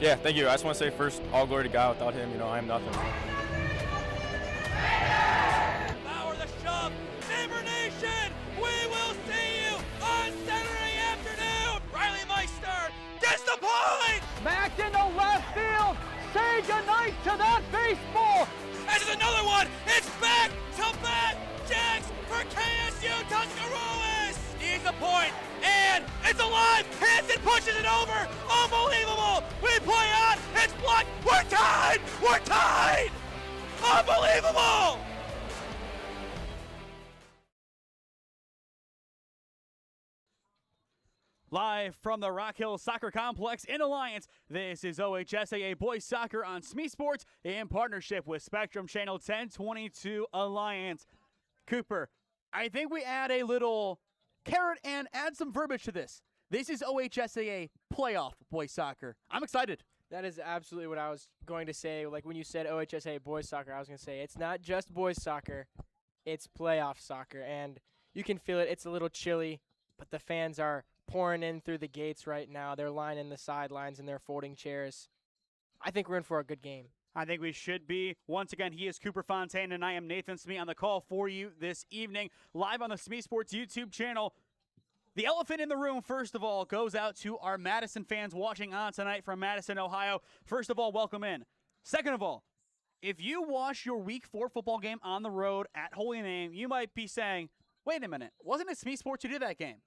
Yeah, thank you. I just want to say first, all glory to God. Without him, I am nothing. Power the shove, Neighbor Nation! We will see you on Saturday afternoon! Riley Meister gets the point! Smacked into left field! Say goodnight to that baseball! This is another one! It's back to back jacks for KSU Tuscarawas! Needs a point, and it's alive! Hansen pushes it over! Unbelievable! We play on! It's blocked! We're tied! We're tied! Unbelievable! Live from the Rockhill Soccer Complex in Alliance, this is OHSAA Boys Soccer on SmeeSports in partnership with Spectrum Channel 1022 Alliance. Cooper, I think we add a little carrot and add some verbiage to this. This is OHSAA playoff boys soccer. I'm excited. That is absolutely what I was going to say. Like when you said OHSAA boys soccer, I was going to say it's not just boys soccer, it's playoff soccer. And you can feel it. It's a little chilly, but the fans are pouring in through the gates right now. They're lining the sidelines in their folding chairs. I think we're in for a good game. I think we should be. Once again, he is Cooper Fontaine, and I am Nathan Smee on the call for you this evening, live on the SmeeSports YouTube channel. The elephant in the room, first of all, goes out to our Madison fans watching on tonight from Madison, Ohio. First of all, welcome in. Second of all, if you watch your Week 4 football game on the road at Holy Name, you might be saying, wait a minute, wasn't it SmeeSports who did that game?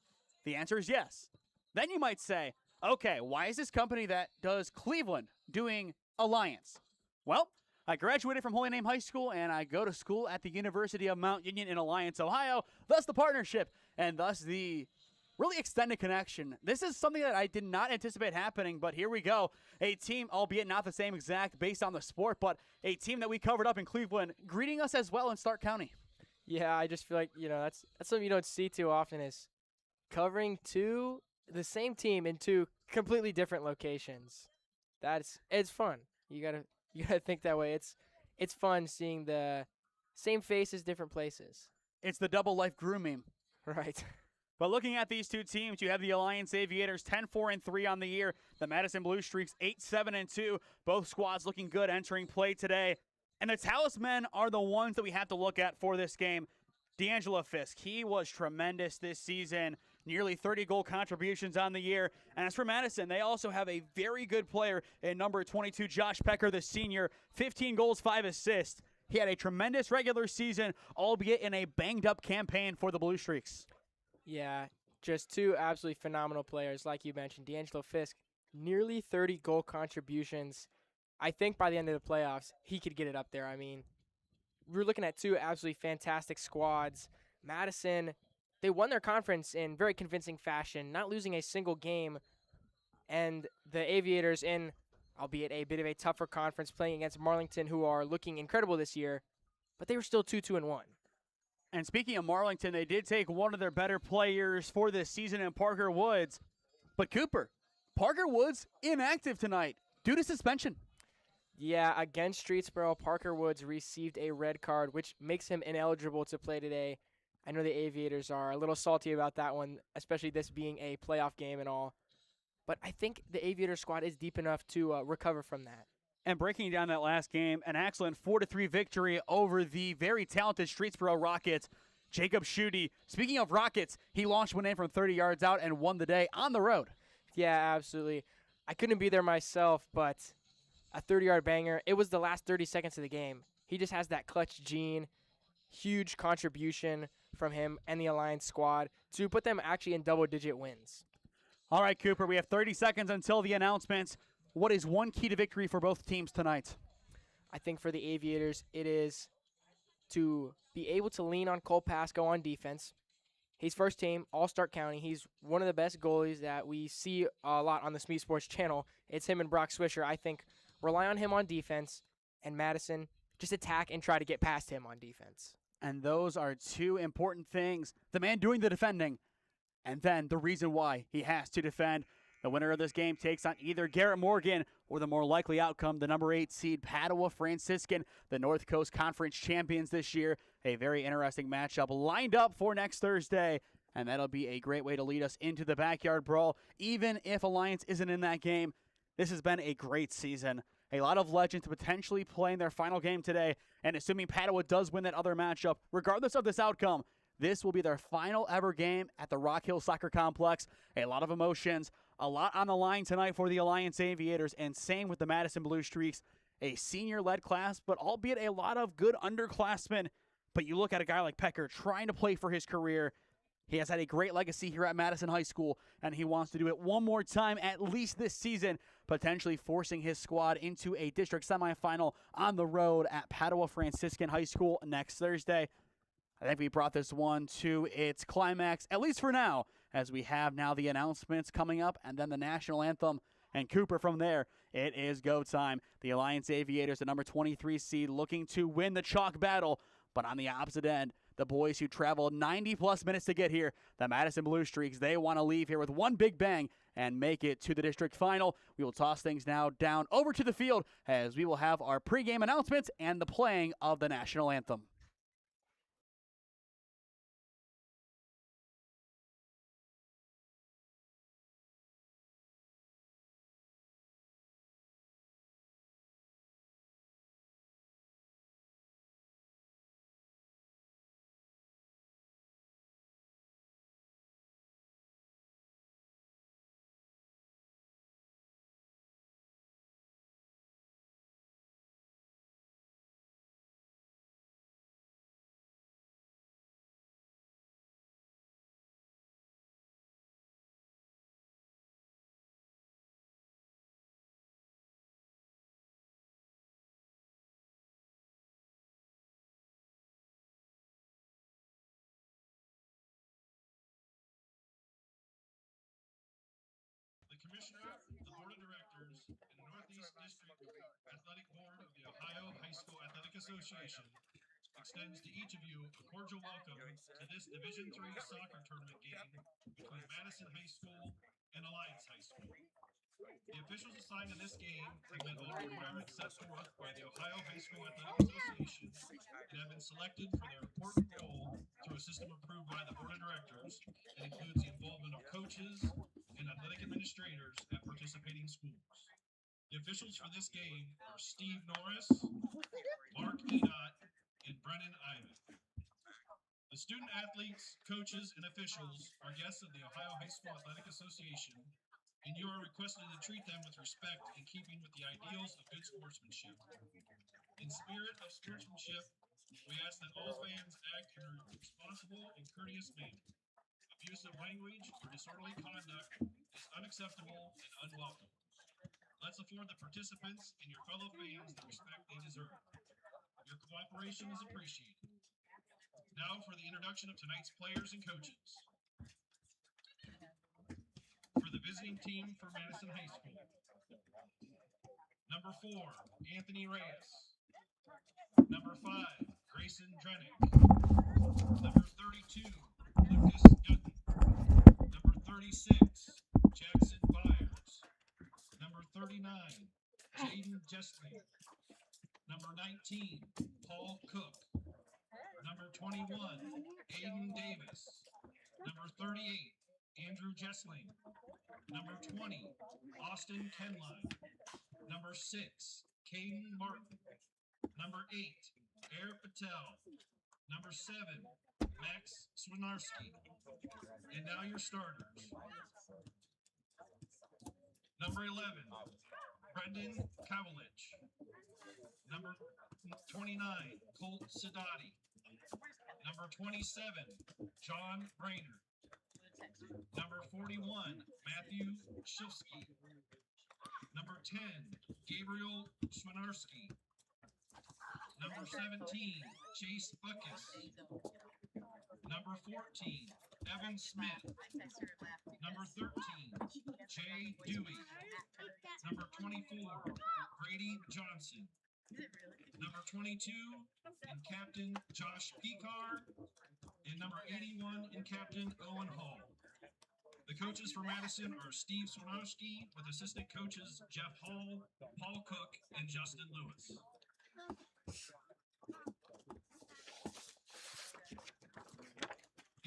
The answer is yes. Then you might say, okay, why is this company that does Cleveland doing Alliance? Well, I graduated from Holy Name High School, and I go to school at the University of Mount Union in Alliance, Ohio. Thus the partnership, and thus the really extended connection. This is something that I did not anticipate happening, but here we go. A team, albeit not the same exact based on the sport, but a team that we covered up in Cleveland, greeting us as well in Stark County. Yeah, I just feel like, that's something you don't see too often is covering the same team in two completely different locations. It's fun. You gotta think that way. It's fun seeing the same faces, different places. It's the double life Groom meme. Right. But looking at these two teams, you have the Alliance Aviators 10-4-3 on the year. The Madison Blue Streaks 8-7-2. Both squads looking good entering play today. And the Talismen are the ones that we have to look at for this game. D'Angelo Fisk, he was tremendous this season. Nearly 30 goal contributions on the year. And as for Madison, they also have a very good player in number 22, Josh Pecker, the senior. 15 goals, 5 assists. He had a tremendous regular season, albeit in a banged-up campaign for the Blue Streaks. Yeah, just two absolutely phenomenal players, like you mentioned. D'Angelo Fisk, nearly 30 goal contributions. I think by the end of the playoffs, he could get it up there. I mean, we're looking at two absolutely fantastic squads. Madison, they won their conference in very convincing fashion, not losing a single game. And the Aviators in, albeit a bit of a tougher conference, playing against Marlington, who are looking incredible this year, but they were still 2-2-1. And speaking of Marlington, they did take one of their better players for this season in Parker Woods. But Cooper, Parker Woods inactive tonight due to suspension. Yeah, against Streetsboro, Parker Woods received a red card, which makes him ineligible to play today. I know the Aviators are a little salty about that one, especially this being a playoff game and all. But I think the Aviator squad is deep enough to recover from that. And breaking down that last game, an excellent 4-3 victory over the very talented Streetsboro Rockets. Jacob Schutte, speaking of Rockets, he launched one in from 30 yards out and won the day on the road. Yeah, absolutely. I couldn't be there myself, but a 30-yard banger. It was the last 30 seconds of the game. He just has that clutch gene. Huge contribution from him and the Alliance squad to put them actually in double-digit wins. All right, Cooper, we have 30 seconds until the announcements. What is one key to victory for both teams tonight? I think for the Aviators, it is to be able to lean on Cole Pasco on defense. He's first team, All-Stark County. He's one of the best goalies that we see a lot on the SmeeSports channel. It's him and Brock Swisher. I think rely on him on defense, and Madison just attack and try to get past him on defense. And those are two important things. The man doing the defending, and then the reason why he has to defend. The winner of this game takes on either Garrett Morgan or the more likely outcome, the number 8 seed Padua Franciscan, the North Coast Conference champions this year. A very interesting matchup lined up for next Thursday, and that'll be a great way to lead us into the backyard brawl. Even if Alliance isn't in that game, This has been a great season. A lot of legends potentially playing their final game today, and assuming Padua does win that other matchup, regardless of this outcome, this will be their final ever game at the Rockhill Soccer Complex. A lot of emotions, a lot on the line tonight for the Alliance Aviators, and same with the Madison Blue Streaks. A senior-led class, but albeit a lot of good underclassmen. But you look at a guy like Pecker trying to play for his career. He has had a great legacy here at Madison High School, and he wants to do it one more time, at least this season, potentially forcing his squad into a district semifinal on the road at Padua Franciscan High School next Thursday. I think we brought this one to its climax, at least for now, as we have now the announcements coming up and then the national anthem. And Cooper, from there, it is go time. The Alliance Aviators, the number 23 seed, looking to win the chalk battle, but on the opposite end, the boys who traveled 90-plus minutes to get here, the Madison Blue Streaks, they want to leave here with one big bang and make it to the district final. We will toss things now down over to the field as we will have our pregame announcements and the playing of the national anthem. The Commissioner, the Board of Directors, and the Northeast District Athletic Board of the Ohio High School Athletic Association extends to each of you a cordial welcome to this Division III soccer tournament game between Madison High School and Alliance High School. The officials assigned to this game have met all requirements set forth by the Ohio High School Athletic Association and have been selected for their important role through a system approved by the Board of Directors that includes the involvement of coaches and athletic administrators at participating schools. The officials for this game are Steve Norris, Mark Edott, and Brennan Ivan. The student athletes, coaches, and officials are guests of the Ohio High School Athletic Association, and you are requested to treat them with respect in keeping with the ideals of good sportsmanship. In spirit of sportsmanship, we ask that all fans act in a responsible and courteous manner. Abusive language or disorderly conduct is unacceptable and unwelcome. Let's afford the participants and your fellow fans the respect they deserve. Your cooperation is appreciated. Now for the introduction of tonight's players and coaches. For the visiting team for Madison High School. Number 4, Anthony Reyes. Number 5, Grayson Drennick. Number 32, Lucas Gutton. Number 36, Jackson Byers. Number 39, Jaden Jessley. Number 19, Paul Cook. Number 21, Aiden Davis. Number 38, Andrew Jessling. Number 20, Austin Kenline. Number 6, Caden Martin. Number 8, Air Patel. Number 7, Max Swinarski. And now your starters. Number 11, Brendan Kavalich. Number 29, Colt Sidati. Number 27, John Brainerd. Number 41, Matthew Shilsky. Number 10, Gabriel Swinarski. Number 17, Chase Buckus. Number 14, Evan Smith. Number 13, Jay Dewey. Number 24, Brady Johnson. Number 22, and Captain Josh Picard. And number 81, and Captain Owen Hall. The coaches for Madison are Steve Swinarski with assistant coaches Jeff Hall, Paul Cook, and Justin Lewis.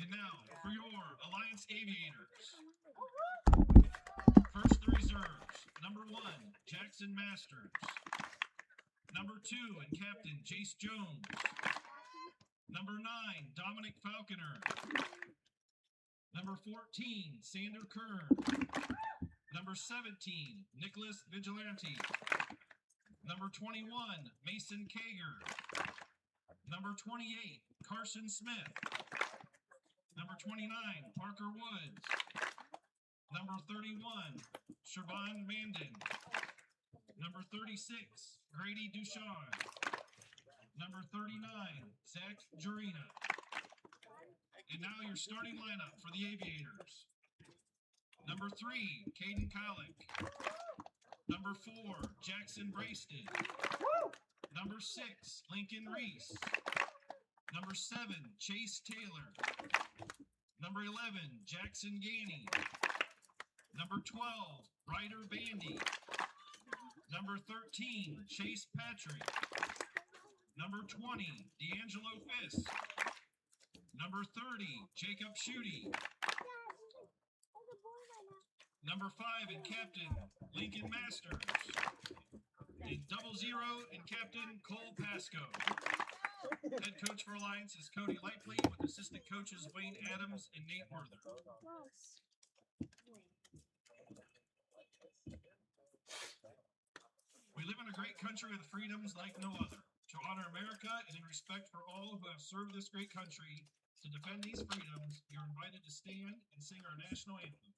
And now, for your Alliance Aviators. First, the reserves. Number 1, Jackson Masters. Number 2, and captain, Jace Jones. Number 9, Dominic Falconer. Number 14, Sander Kern. Number 17, Nicholas Vigilante. Number 21, Mason Kager. Number 28, Carson Smith. Number 29, Parker Woods. Number 31, Siobhan Mandan. Number 36, Grady Duchan. Number 39, Zach Jurina. And now your starting lineup for the Aviators. Number 3, Caden Colick. Number 4, Jackson Braisted. Number 6, Lincoln Reese. Number 7, Chase Taylor. Number 11, Jackson Gainey. Number 12, Ryder Bandy. Number 13, Chase Patrick. Number 20, D'Angelo Fisk. Number 30, Jacob Schutte. Number 5 and captain, Lincoln Masters. And 00 and captain, Cole Pasco. Head coach for Alliance is Cody Lightly, with assistant coaches Wayne Adams and Nate Werther. We live in a great country with freedoms like no other. To honor America and in respect for all who have served this great country, to defend these freedoms, you're invited to stand and sing our national anthem.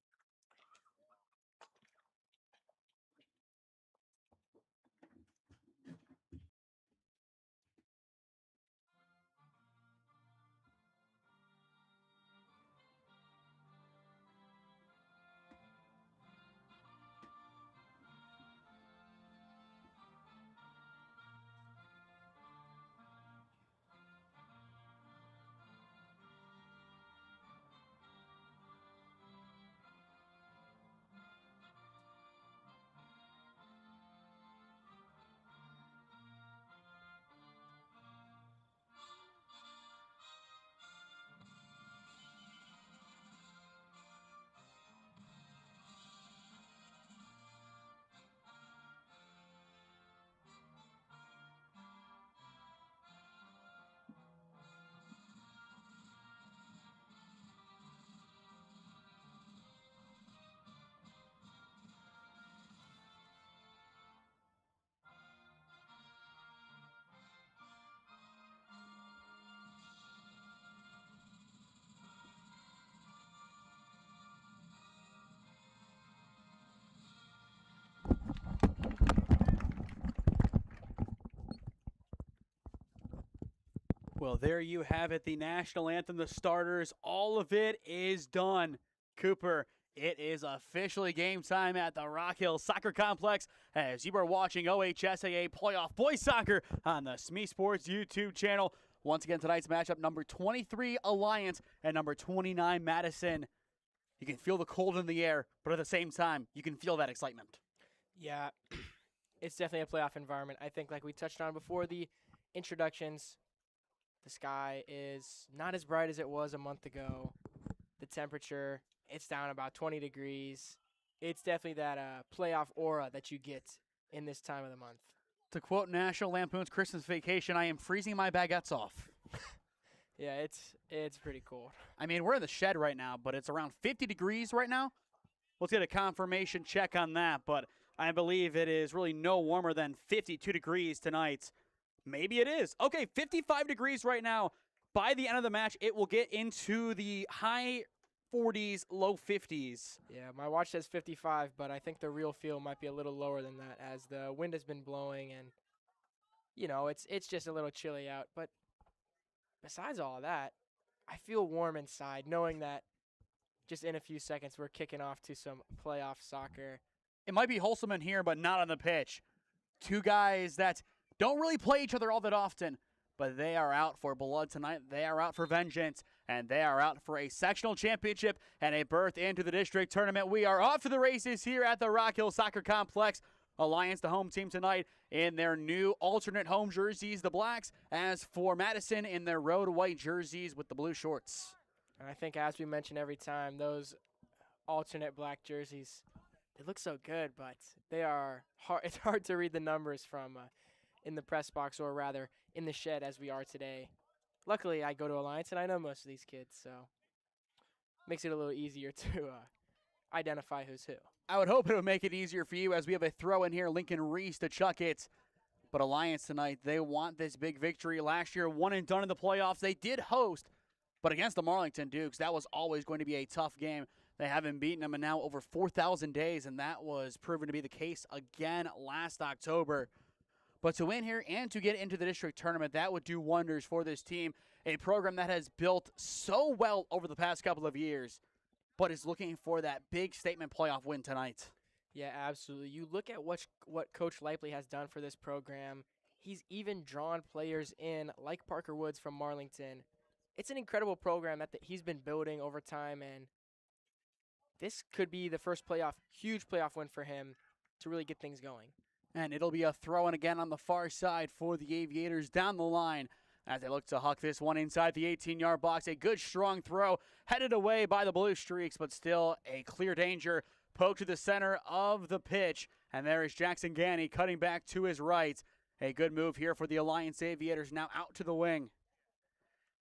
Well, there you have it, the national anthem, the starters, all of it is done. Cooper, it is officially game time at the Rockhill Soccer Complex as you are watching OHSAA Playoff Boys Soccer on the SmeeSports YouTube channel. Once again, tonight's matchup, number 23 Alliance and number 29 Madison. You can feel the cold in the air, but at the same time, you can feel that excitement. Yeah, it's definitely a playoff environment. I think, like we touched on before the introductions, the sky is not as bright as it was a month ago. The temperature, it's down about 20 degrees. It's definitely that playoff aura that you get in this time of the month. To quote National Lampoon's Christmas Vacation, I am freezing my baguettes off. Yeah, it's pretty cold. I mean, we're in the shed right now, but it's around 50 degrees right now. Let's get a confirmation check on that, but I believe it is really no warmer than 52 degrees tonight. Maybe it is. Okay, 55 degrees right now. By the end of the match, it will get into the high 40s, low 50s. Yeah, my watch says 55, but I think the real feel might be a little lower than that as the wind has been blowing and, you know, it's just a little chilly out. But besides all of that, I feel warm inside knowing that just in a few seconds we're kicking off to some playoff soccer. It might be wholesome in here, but not on the pitch. Two guys that don't really play each other all that often, but they are out for blood tonight. They are out for vengeance, and they are out for a sectional championship and a berth into the district tournament. We are off to the races here at the Rockhill Soccer Complex. Alliance, the home team tonight, in their new alternate home jerseys, the Blacks, as for Madison in their road white jerseys with the blue shorts. And I think, as we mention every time, those alternate black jerseys, they look so good, but they are hard. It's hard to read the numbers from in the press box, or rather in the shed as we are today. Luckily, I go to Alliance and I know most of these kids, so makes it a little easier to identify who's who. I would hope it would make it easier for you as we have a throw in here, Lincoln Reese to chuck it. But Alliance tonight, they want this big victory. Last year, one and done in the playoffs. They did host, but against the Marlington Dukes, that was always going to be a tough game. They haven't beaten them in now over 4,000 days, and that was proven to be the case again last October. But to win here and to get into the district tournament, that would do wonders for this team, a program that has built so well over the past couple of years, but is looking for that big statement playoff win tonight. Yeah, absolutely. You look at what Coach Lipley has done for this program. He's even drawn players in, like Parker Woods from Marlington. It's an incredible program that he's been building over time, and this could be the first huge playoff win for him to really get things going. And it'll be a throw-in again on the far side for the Aviators down the line as they look to huck this one inside the 18-yard box. A good, strong throw headed away by the Blue Streaks, but still a clear danger. Poke to the center of the pitch, and there is Jackson Ganny cutting back to his right. A good move here for the Alliance Aviators, now out to the wing.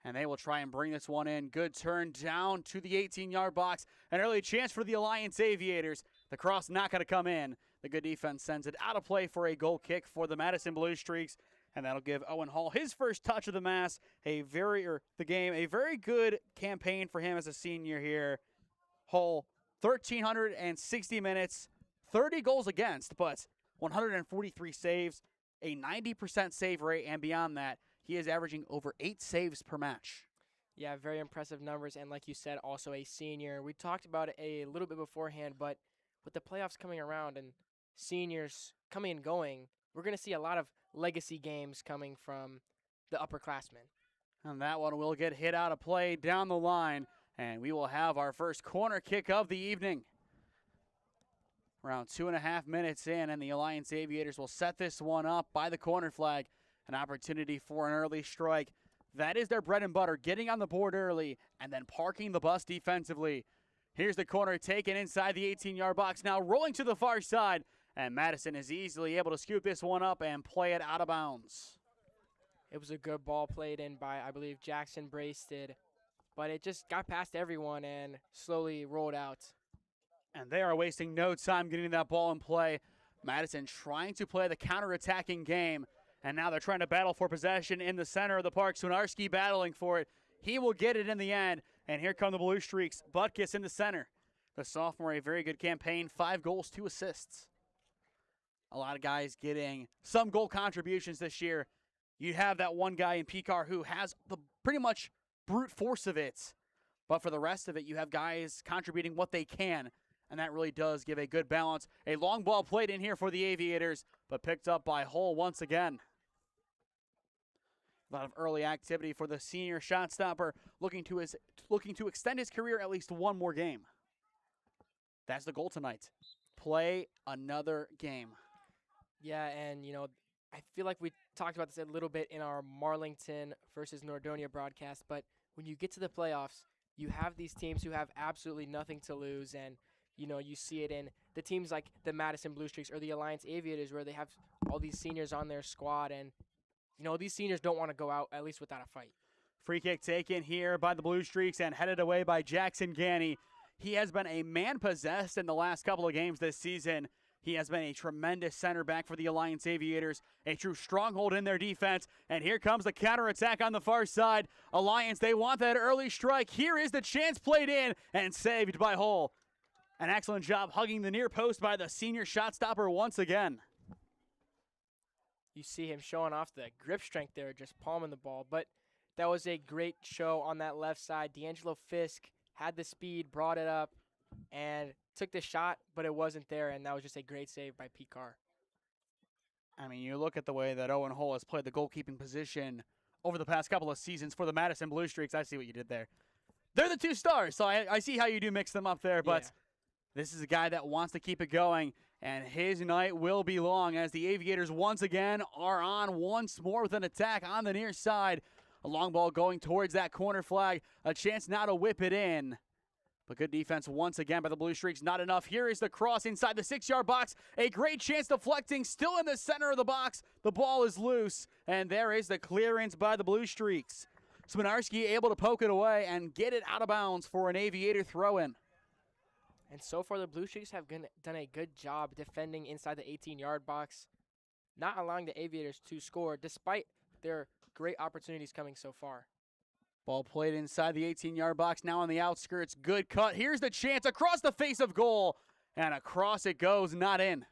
And they will try and bring this one in. Good turn down to the 18-yard box. An early chance for the Alliance Aviators. The cross not going to come in. The good defense sends it out of play for a goal kick for the Madison Blue Streaks. And that'll give Owen Hall his first touch of the game. A very good campaign for him as a senior here. Hall, 1,360 minutes, 30 goals against, but 143 saves, a 90% save rate, and beyond that, he is averaging over 8 saves per match. Yeah, very impressive numbers, and like you said, also a senior. We talked about it a little bit beforehand, but with the playoffs coming around and seniors coming and going, we're going to see a lot of legacy games coming from the upperclassmen. And that one will get hit out of play down the line, and we will have our first corner kick of the evening. Around 2.5 minutes in, and the Alliance Aviators will set this one up by the corner flag. An opportunity for an early strike. That is their bread and butter, getting on the board early and then parking the bus defensively. Here's the corner taken inside the 18-yard box, now rolling to the far side, and Madison is easily able to scoop this one up and play it out of bounds. It was a good ball played in by, I believe, Jackson Brasted, but it just got past everyone and slowly rolled out. And they are wasting no time getting that ball in play. Madison trying to play the counter-attacking game, and now they're trying to battle for possession in the center of the park. Swinarski battling for it. He will get it in the end, and here come the Blue Streaks. Butkus in the center. The sophomore, a very good campaign, 5 goals, 2 assists. A lot of guys getting some goal contributions this year. You have that one guy in Picard who has the pretty much brute force of it, but for the rest of it, you have guys contributing what they can, and that really does give a good balance. A long ball played in here for the Aviators, but picked up by Hull once again. A lot of early activity for the senior shot stopper, looking to extend his career at least one more game. That's the goal tonight. Play another game. Yeah, and, I feel like we talked about this a little bit in our Marlington versus Nordonia broadcast, but when you get to the playoffs, you have these teams who have absolutely nothing to lose, and, you see it in the teams like the Madison Blue Streaks or the Alliance Aviators where they have all these seniors on their squad, and, these seniors don't want to go out at least without a fight. Free kick taken here by the Blue Streaks and headed away by Jackson Ganny. He has been a man possessed in the last couple of games this season. He has been a tremendous center back for the Alliance Aviators, a true stronghold in their defense. And here comes the counterattack on the far side. Alliance, they want that early strike. Here is the chance played in and saved by Hull. An excellent job hugging the near post by the senior shot stopper once again. You see him showing off the grip strength there, just palming the ball. But that was a great show on that left side. D'Angelo Fisk had the speed, brought it up, and took the shot, but it wasn't there, and that was just a great save by Pete Carr. I mean, you look at the way that Owen Hull has played the goalkeeping position over the past couple of seasons for the Madison Blue Streaks. I see what you did there. They're the 2 stars, so I see how you do mix them up there, but this is a guy that wants to keep it going, and his night will be long as the Aviators once again are on once more with an attack on the near side. A long ball going towards that corner flag. A chance now to whip it in. But good defense once again by the Blue Streaks. Not enough. Here is the cross inside the 6-yard box. A great chance deflecting. Still in the center of the box. The ball is loose. And there is the clearance by the Blue Streaks. Sminarski able to poke it away and get it out of bounds for an Aviator throw-in. And so far, the Blue Streaks have done a good job defending inside the 18-yard box, not allowing the Aviators to score despite their great opportunities coming so far. Ball played inside the 18-yard box, now on the outskirts. Good cut. Here's the chance across the face of goal. And across it goes, not in.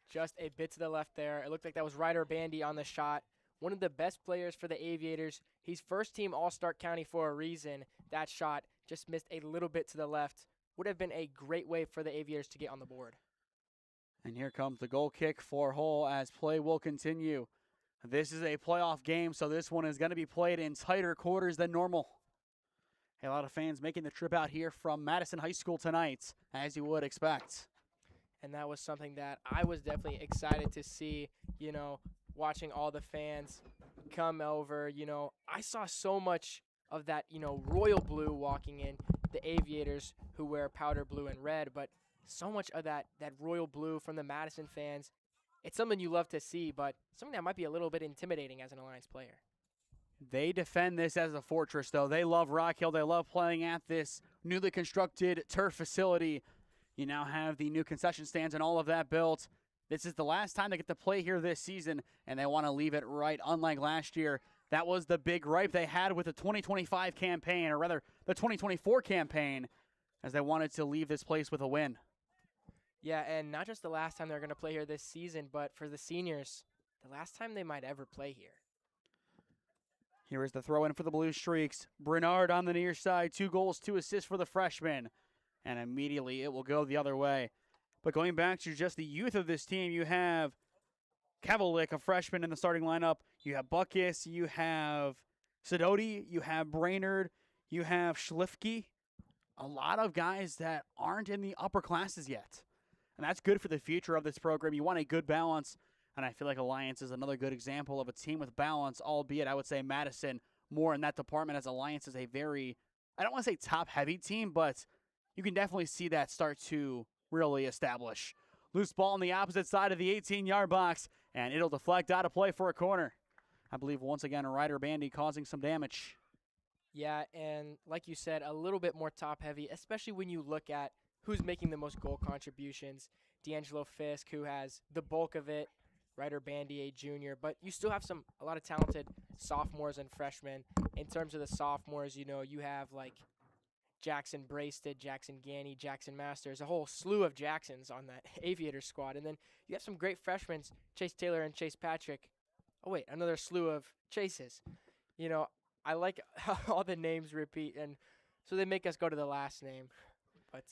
Just a bit to the left there. It looked like that was Ryder Bandy on the shot. One of the best players for the Aviators. He's first-team All-Stark County for a reason. That shot just missed a little bit to the left. Would have been a great way for the Aviators to get on the board. And here comes the goal kick for Hull as play will continue. This is a playoff game, so this one is going to be played in tighter quarters than normal. A lot of fans making the trip out here from Madison High School tonight, as you would expect. And that was something that I was definitely excited to see, watching all the fans come over. I saw so much of that, royal blue walking in, the Aviators who wear powder blue and red, but so much of that royal blue from the Madison fans. It's something you love to see, but something that might be a little bit intimidating as an Alliance player. They defend this as a fortress, though. They love Rockhill. They love playing at this newly constructed turf facility. You now have the new concession stands and all of that built. This is the last time they get to play here this season, and they want to leave it right. Unlike last year, that was the big gripe they had with the 2025 campaign, or rather the 2024 campaign, as they wanted to leave this place with a win. Yeah, and not just the last time they're going to play here this season, but for the seniors, the last time they might ever play here. Here is the throw-in for the Blue Streaks. Bernard on the near side, 2 goals, 2 assists for the freshman. And immediately it will go the other way. But going back to just the youth of this team, you have Kavalik, a freshman in the starting lineup. You have Buckus, you have Sidoti, you have Brainerd, you have Schlifke. A lot of guys that aren't in the upper classes yet. And that's good for the future of this program. You want a good balance, and I feel like Alliance is another good example of a team with balance, albeit I would say Madison more in that department, as Alliance is a very, I don't want to say top-heavy team, but you can definitely see that start to really establish. Loose ball on the opposite side of the 18-yard box, and it'll deflect out of play for a corner. I believe once again Ryder Bandy causing some damage. Yeah, and like you said, a little bit more top-heavy, especially when you look at who's making the most goal contributions. D'Angelo Fisk, who has the bulk of it, Ryder Bandy, a junior, but you still have a lot of talented sophomores and freshmen. In terms of the sophomores, you have like Jackson Brasted, Jackson Ganny, Jackson Masters, a whole slew of Jacksons on that Aviator squad. And then you have some great freshmen, Chase Taylor and Chase Patrick. Oh, wait, another slew of Chases. I like how all the names repeat, and so they make us go to the last name. But,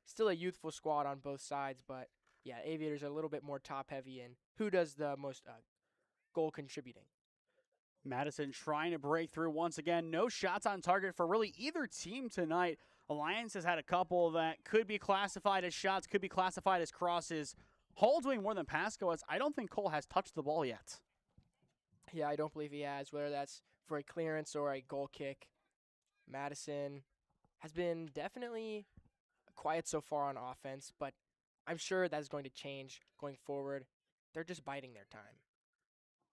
still a youthful squad on both sides. But, yeah, Aviators are a little bit more top-heavy in who does the most goal contributing. Madison trying to break through once again. No shots on target for really either team tonight. Alliance has had a couple that could be classified as shots, could be classified as crosses. Hull doing more than Pasco, as I don't think Cole has touched the ball yet. Yeah, I don't believe he has, whether that's for a clearance or a goal kick. Madison has been definitely quiet so far on offense, but I'm sure that's going to change going forward. They're just biding their time.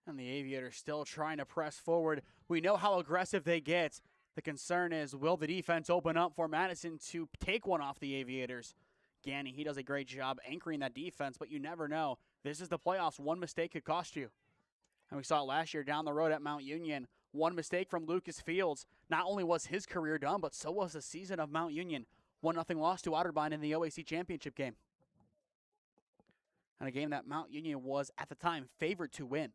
And the Aviators still trying to press forward. We know how aggressive they get. The concern is, will the defense open up for Madison to take one off the Aviators? Ganny, he does a great job anchoring that defense, but you never know. This is the playoffs. One mistake could cost you. And we saw it last year down the road at Mount Union. One mistake from Lucas Fields. Not only was his career done, but so was the season of Mount Union. 1-0 loss to Otterbein in the OAC championship game. And a game that Mount Union was, at the time, favored to win.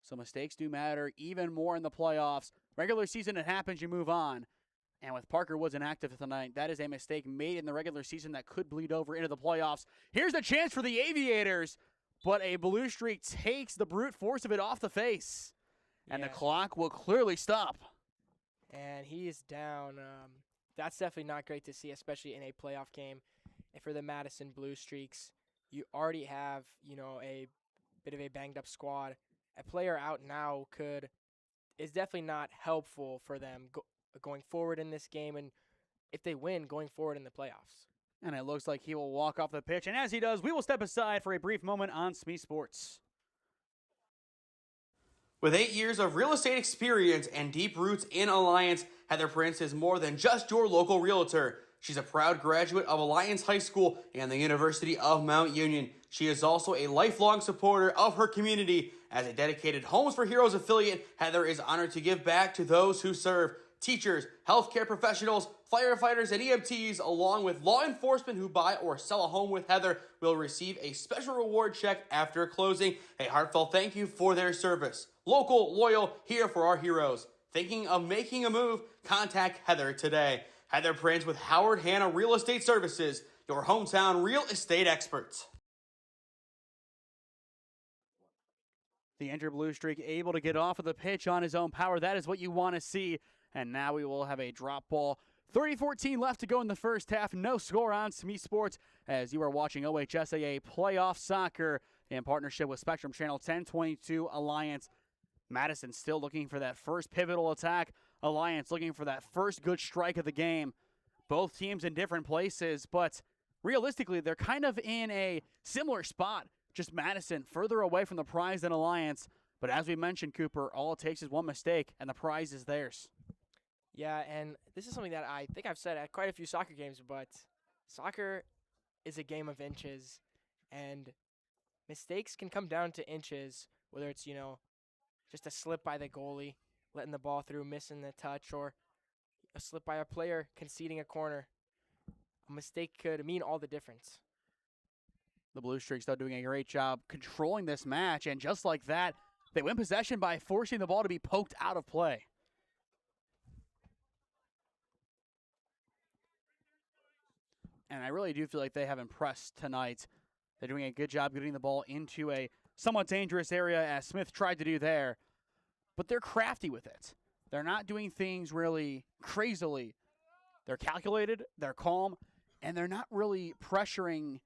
So mistakes do matter even more in the playoffs. Regular season, it happens, you move on. And with Parker Woods inactive tonight, that is a mistake made in the regular season that could bleed over into the playoffs. Here's a chance for the Aviators, but a Blue Streak takes the brute force of it off the face. And the clock will clearly stop. And he is down. That's definitely not great to see, especially in a playoff game. And for the Madison Blue Streaks, you already have, a bit of a banged-up squad. A player out now is definitely not helpful for them going forward in this game, and if they win, going forward in the playoffs. And it looks like he will walk off the pitch. And as he does, we will step aside for a brief moment on SmeeSports. With 8 years of real estate experience and deep roots in Alliance, Heather Prince is more than just your local realtor. She's a proud graduate of Alliance High School and the University of Mount Union. She is also a lifelong supporter of her community. As a dedicated Homes for Heroes affiliate, Heather is honored to give back to those who serve. Teachers, healthcare professionals, firefighters, and EMTs, along with law enforcement who buy or sell a home with Heather, will receive a special reward check after closing. A heartfelt thank you for their service. Local, loyal, here for our heroes. Thinking of making a move? Contact Heather today. Heather Prince with Howard Hanna Real Estate Services, your hometown real estate experts. The injured Blue Streak able to get off of the pitch on his own power. That is what you want to see. And now we will have a drop ball. 30-14 left to go in the first half. No score on SmeeSports as you are watching OHSAA Playoff Soccer in partnership with Spectrum Channel 1022 Alliance. Madison still looking for that first pivotal attack. Alliance looking for that first good strike of the game. Both teams in different places, but realistically, they're kind of in a similar spot. Just Madison further away from the prize than Alliance. But as we mentioned, Cooper, all it takes is one mistake, and the prize is theirs. Yeah, and this is something that I think I've said at quite a few soccer games, but soccer is a game of inches, and mistakes can come down to inches, whether it's, just a slip by the goalie, letting the ball through, missing the touch, or a slip by a player conceding a corner. A mistake could mean all the difference. The Blue Streaks, though, doing a great job controlling this match, and just like that, they win possession by forcing the ball to be poked out of play. And I really do feel like they have impressed tonight. They're doing a good job getting the ball into a somewhat dangerous area, as Smith tried to do there. But they're crafty with it. They're not doing things really crazily. They're calculated, they're calm, and they're not really pressuring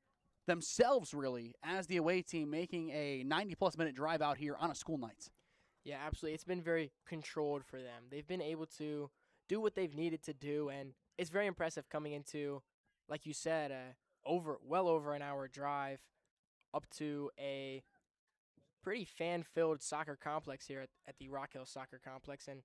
themselves, really, as the away team making a 90-plus minute drive out here on a school night. Yeah, absolutely. It's been very controlled for them. They've been able to do what they've needed to do, and it's very impressive coming into, like you said, well over an hour drive up to a pretty fan-filled soccer complex here at the Rockhill Soccer Complex, and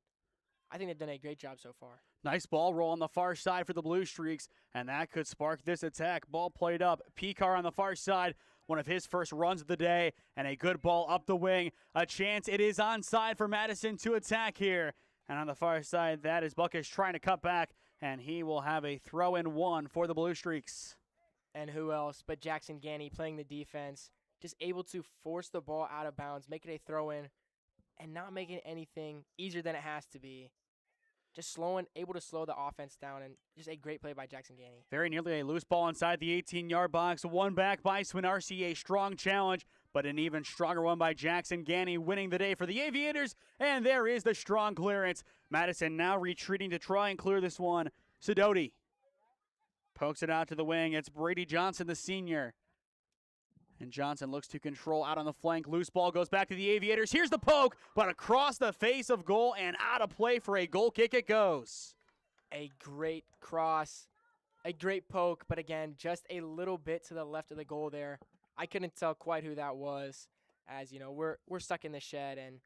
I think they've done a great job so far. Nice ball roll on the far side for the Blue Streaks, and that could spark this attack. Ball played up. Picar on the far side, one of his first runs of the day, and a good ball up the wing. A chance. It is onside for Madison to attack here. And on the far side, that is Buckish trying to cut back, and he will have a throw-in one for the Blue Streaks. And who else but Jackson Ganny playing the defense, just able to force the ball out of bounds, make it a throw-in, and not making anything easier than it has to be. Just able to slow the offense down, and just a great play by Jackson Ganny. Very nearly a loose ball inside the 18-yard box. One back by Swinarski, a strong challenge, but an even stronger one by Jackson Ganny, winning the day for the Aviators, and there is the strong clearance. Madison now retreating to try and clear this one. Sidoti pokes it out to the wing. It's Brady Johnson, the senior. And Johnson looks to control out on the flank. Loose ball goes back to the Aviators. Here's the poke, but across the face of goal and out of play for a goal kick it goes. A great cross, a great poke, but again, just a little bit to the left of the goal there. I couldn't tell quite who that was, as we're stuck in the shed, and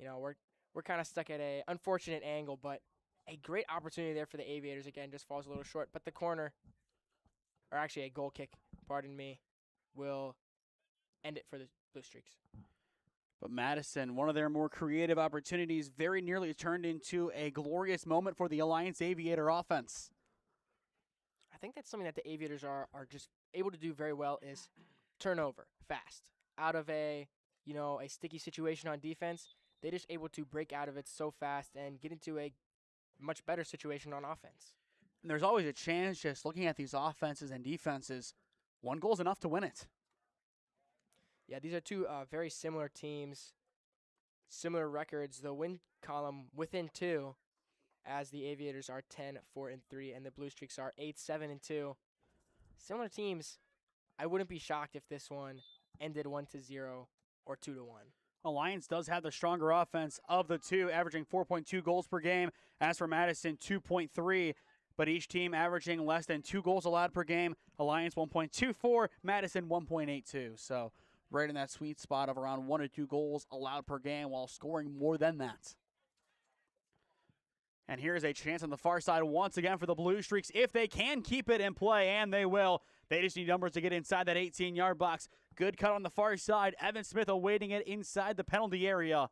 we're kind of stuck at a unfortunate angle, but a great opportunity there for the Aviators. Again, just falls a little short, but the corner, or actually a goal kick, pardon me, will end it for the Blue Streaks. But Madison, one of their more creative opportunities, very nearly turned into a glorious moment for the Alliance Aviator offense. I think that's something that the Aviators are just able to do very well, is turnover fast. Out of a sticky situation on defense, they're just able to break out of it so fast and get into a much better situation on offense. And there's always a chance, just looking at these offenses and defenses, one goal is enough to win it. Yeah, these are two very similar teams, similar records. The win column within 2, as the Aviators are 10-4-3, and the Blue Streaks are 8-7-2. Similar teams. I wouldn't be shocked if this one ended 1-0 or 2-1. Alliance does have the stronger offense of the two, averaging 4.2 goals per game. As for Madison, 2.3, but each team averaging less than 2 goals allowed per game. Alliance 1.24, Madison 1.82. So right in that sweet spot of around 1 or 2 goals allowed per game while scoring more than that. And here's a chance on the far side once again for the Blue Streaks if they can keep it in play, and they will. They just need numbers to get inside that 18-yard box. Good cut on the far side. Evan Smith awaiting it inside the penalty area.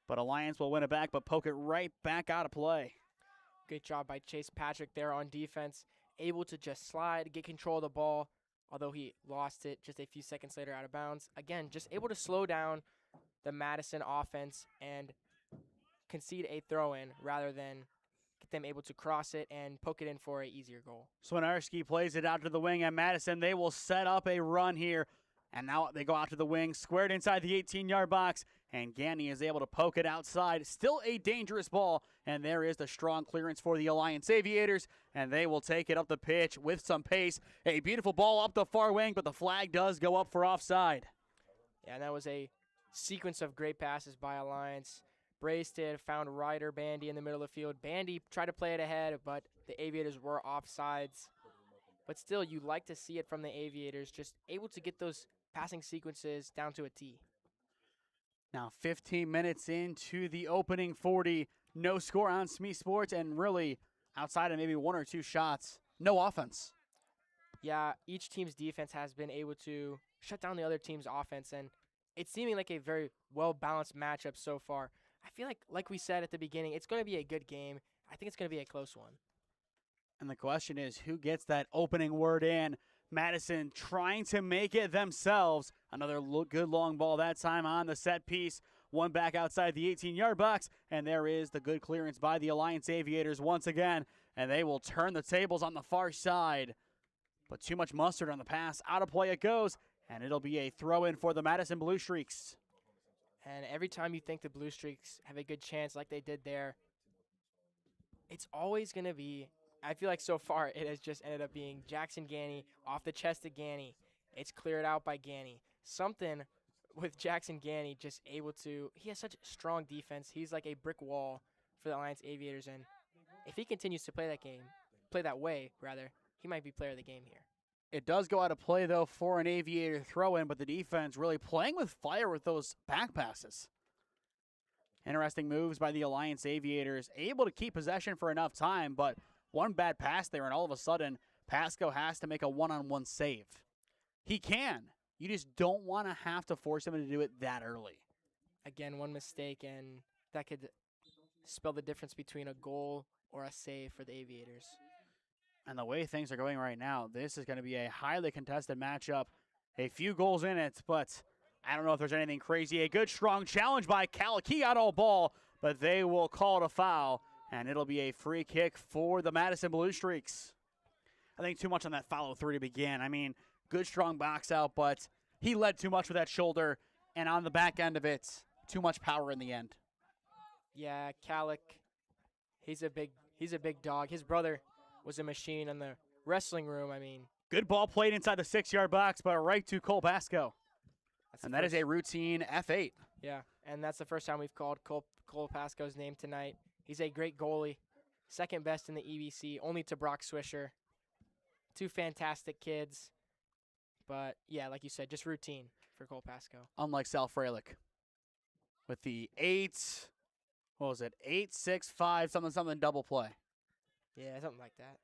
But Alliance will win it back, but poke it right back out of play. Good job by Chase Patrick there on defense. Able to just slide, get control of the ball, although he lost it just a few seconds later out of bounds. Again, just able to slow down the Madison offense and concede a throw-in rather than get them able to cross it and poke it in for an easier goal. Swinarski plays it out to the wing at Madison. They will set up a run here. And now they go out to the wing, squared inside the 18-yard box, and Ganny is able to poke it outside. Still a dangerous ball, and there is the strong clearance for the Alliance Aviators, and they will take it up the pitch with some pace. A beautiful ball up the far wing, but the flag does go up for offside. Yeah, and that was a sequence of great passes by Alliance. Braisted found Ryder Bandy in the middle of the field. Bandy tried to play it ahead, but the Aviators were offsides. But still, you like to see it from the Aviators, just able to get those passing sequences down to a T. Now 15 minutes into the opening 40. No score on SmeeSports, and really, outside of maybe 1 or 2 shots, no offense. Yeah, each team's defense has been able to shut down the other team's offense, and it's seeming like a very well-balanced matchup so far. I feel like we said at the beginning, it's going to be a good game. I think it's going to be a close one. And the question is, who gets that opening word in? Madison trying to make it themselves. Another good long ball that time on the set piece. One back outside the 18-yard box, and there is the good clearance by the Alliance Aviators once again, and they will turn the tables on the far side. But too much mustard on the pass. Out of play it goes, and it'll be a throw-in for the Madison Blue Streaks. And every time you think the Blue Streaks have a good chance like they did there, it's always going to be, I feel like so far it has just ended up being Jackson Ganny off the chest of Ganny. It's cleared out by Ganny. Something with Jackson Ganny just able to, he has such strong defense. He's like a brick wall for the Alliance Aviators, and if he continues to play that way, he might be player of the game here. It does go out of play, though, for an Aviator throw-in, but the defense really playing with fire with those back passes. Interesting moves by the Alliance Aviators, able to keep possession for enough time, but one bad pass there, and all of a sudden, Pasco has to make a one-on-one save. He can. You just don't want to have to force him to do it that early. Again, one mistake, and that could spell the difference between a goal or a save for the Aviators. And the way things are going right now, this is going to be a highly contested matchup. A few goals in it, but I don't know if there's anything crazy. A good, strong challenge by Kalaki out all ball, but they will call it a foul, and it'll be a free kick for the Madison Blue Streaks. I think too much on that follow-through to begin. I mean, good, strong box out, but he led too much with that shoulder, and on the back end of it, too much power in the end. Yeah, Kalik, he's a big dog. His brother was a machine in the wrestling room. I mean, good ball played inside the 6-yard box, but right to Cole Pasco. And that is a routine F8. Yeah, and that's the first time we've called Cole Pasco's name tonight. He's a great goalie, second best in the EBC, only to Brock Swisher. 2 fantastic kids. But, yeah, like you said, just routine for Cole Pasco. Unlike Sal Freilich with the 8-6-5, something double play. Yeah, something like that.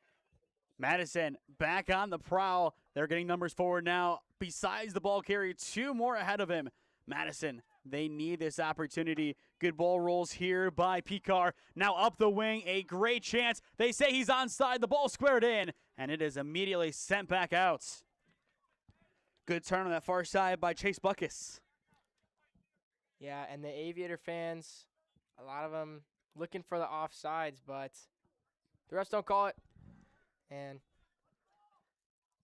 Madison back on the prowl. They're getting numbers forward now. Besides the ball carrier, 2 more ahead of him. Madison, they need this opportunity. Good ball rolls here by Picard. Now up the wing, a great chance. They say he's onside. The ball squared in, and it is immediately sent back out. Good turn on that far side by Chase Buckus. Yeah, and the Aviator fans, a lot of them looking for the offsides, but the refs don't call it. And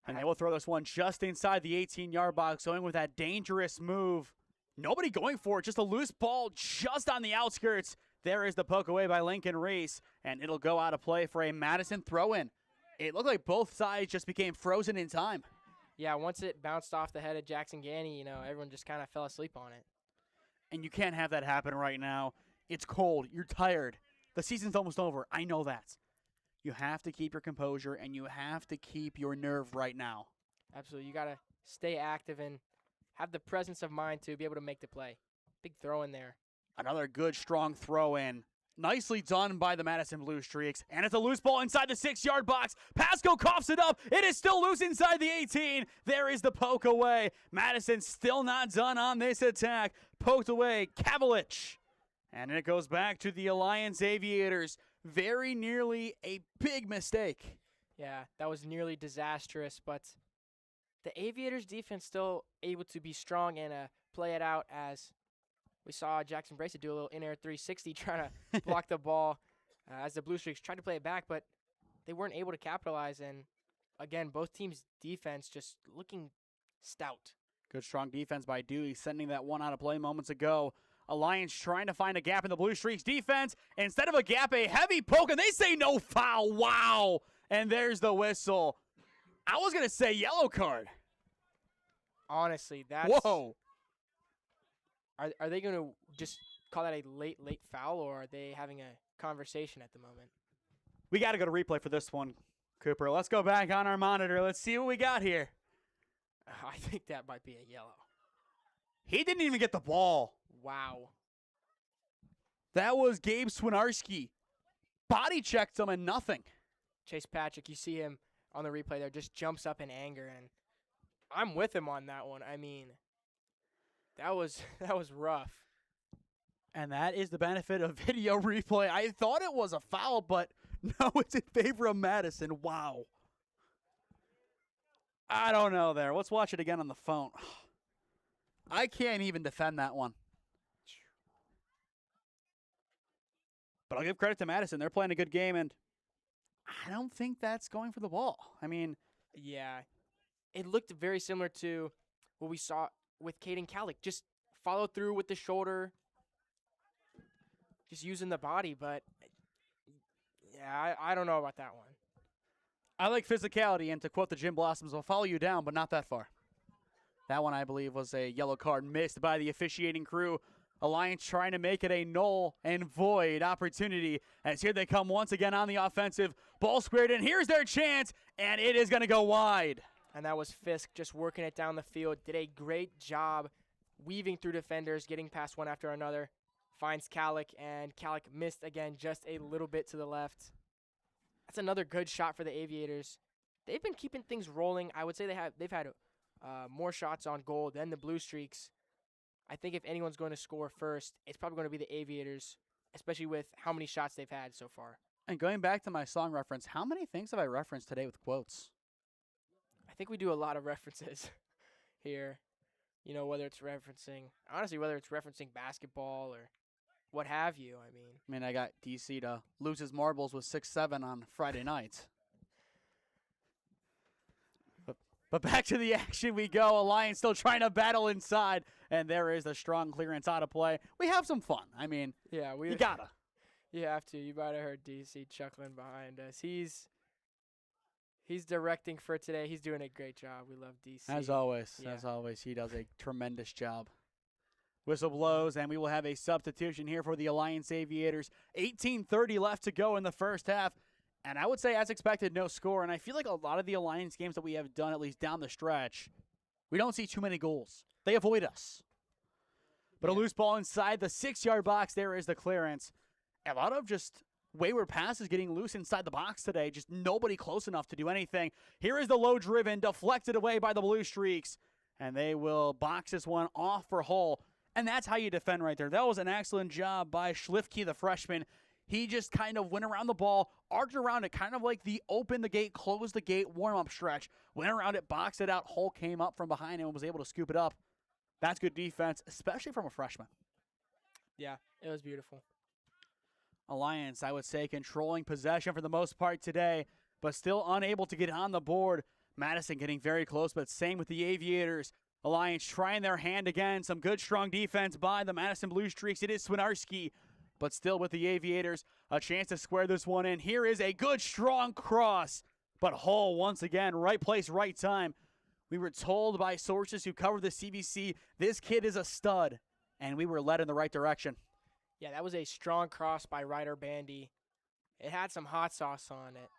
they will throw this one just inside the 18-yard box, going with that dangerous move. Nobody going for it, just a loose ball just on the outskirts. There is the poke away by Lincoln Reese, and it'll go out of play for a Madison throw-in. It looked like both sides just became frozen in time. Yeah, once it bounced off the head of Jackson Ganny, everyone just kind of fell asleep on it. And you can't have that happen right now. It's cold. You're tired. The season's almost over. I know that. You have to keep your composure, and you have to keep your nerve right now. Absolutely. You got to stay active and have the presence of mind to be able to make the play. Big throw in there. Another good, strong throw in. Nicely done by the Madison Blue Streaks. And it's a loose ball inside the 6-yard box. Pasco coughs it up. It is still loose inside the 18. There is the poke away. Madison still not done on this attack. Poked away. Kavalich. And it goes back to the Alliance Aviators. Very nearly a big mistake. Yeah, that was nearly disastrous, but the Aviators defense still able to be strong and play it out, as we saw Jackson Bracey do a little in-air 360 trying to block the ball as the Blue Streaks tried to play it back, but they weren't able to capitalize. And again, both teams' defense just looking stout. Good strong defense by Dewey, sending that one out of play moments ago. Alliance trying to find a gap in the Blue Streaks defense. Instead of a gap, a heavy poke, and they say no foul. Wow. And there's the whistle. I was going to say yellow card. Honestly, that's... Whoa. Are they going to just call that a late foul, or are they having a conversation at the moment? We got to go to replay for this one, Cooper. Let's go back on our monitor. Let's see what we got here. I think that might be a yellow. He didn't even get the ball. Wow. That was Gabe Swinarski. Body checked him and nothing. Chase Patrick, you see him on the replay there, just jumps up in anger, and I'm with him on that one. I mean, that was rough. And that is the benefit of video replay. I thought it was a foul, but no, it's in favor of Madison. Wow. I don't know there. Let's watch it again on the phone. I can't even defend that one. But I'll give credit to Madison. They're playing a good game, and I don't think that's going for the ball. I mean, yeah, it looked very similar to what we saw with Caden Calick. Just follow through with the shoulder, just using the body. But, yeah, I don't know about that one. I like physicality, and to quote the Jim Blossoms, I'll follow you down, but not that far. That one, I believe, was a yellow card missed by the officiating crew. Alliance trying to make it a null and void opportunity, as here they come once again on the offensive. Ball squared in. Here's their chance, and it is going to go wide. And that was Fisk just working it down the field. Did a great job weaving through defenders, getting past one after another. Finds Calick, and Calick missed again just a little bit to the left. That's another good shot for the Aviators. They've been keeping things rolling. I would say they've had more shots on goal than the Blue Streaks. I think if anyone's going to score first, it's probably going to be the Aviators, especially with how many shots they've had so far. And going back to my song reference, how many things have I referenced today with quotes? I think we do a lot of references here. You know, whether it's referencing basketball or what have you. I mean, I got DC to lose his marbles with 6-7 on Friday night. But back to the action we go. Alliance still trying to battle inside, and there is a strong clearance out of play. We have some fun. I mean, yeah, you gotta. You have to. You might have heard DC chuckling behind us. He's directing for today. He's doing a great job. We love DC. As always, he does a tremendous job. Whistle blows, and we will have a substitution here for the Alliance Aviators. 18:30 left to go in the first half. And I would say, as expected, no score. And I feel like a lot of the Alliance games that we have done, at least down the stretch, we don't see too many goals. They avoid us. But a loose ball inside the 6-yard box, there is the clearance. A lot of just wayward passes getting loose inside the box today. Just nobody close enough to do anything. Here is the low driven, deflected away by the Blue Streaks. And they will box this one off for Hull. And that's how you defend right there. That was an excellent job by Schlifke, the freshman. He just kind of went around the ball, arced around it, kind of like the open the gate, close the gate warm-up stretch. Went around it, boxed it out. Hull came up from behind and was able to scoop it up. That's good defense, especially from a freshman. Yeah, it was beautiful. Alliance, I would say, controlling possession for the most part today, but still unable to get on the board. Madison getting very close, but same with the Aviators. Alliance trying their hand again. Some good, strong defense by the Madison Blue Streaks. It is Swinarski. But still with the Aviators, a chance to square this one in. Here is a good, strong cross. But Hull, once again, right place, right time. We were told by sources who cover the CBC, this kid is a stud. and we were led in the right direction. Yeah, that was a strong cross by Ryder Bandy. It had some hot sauce on it.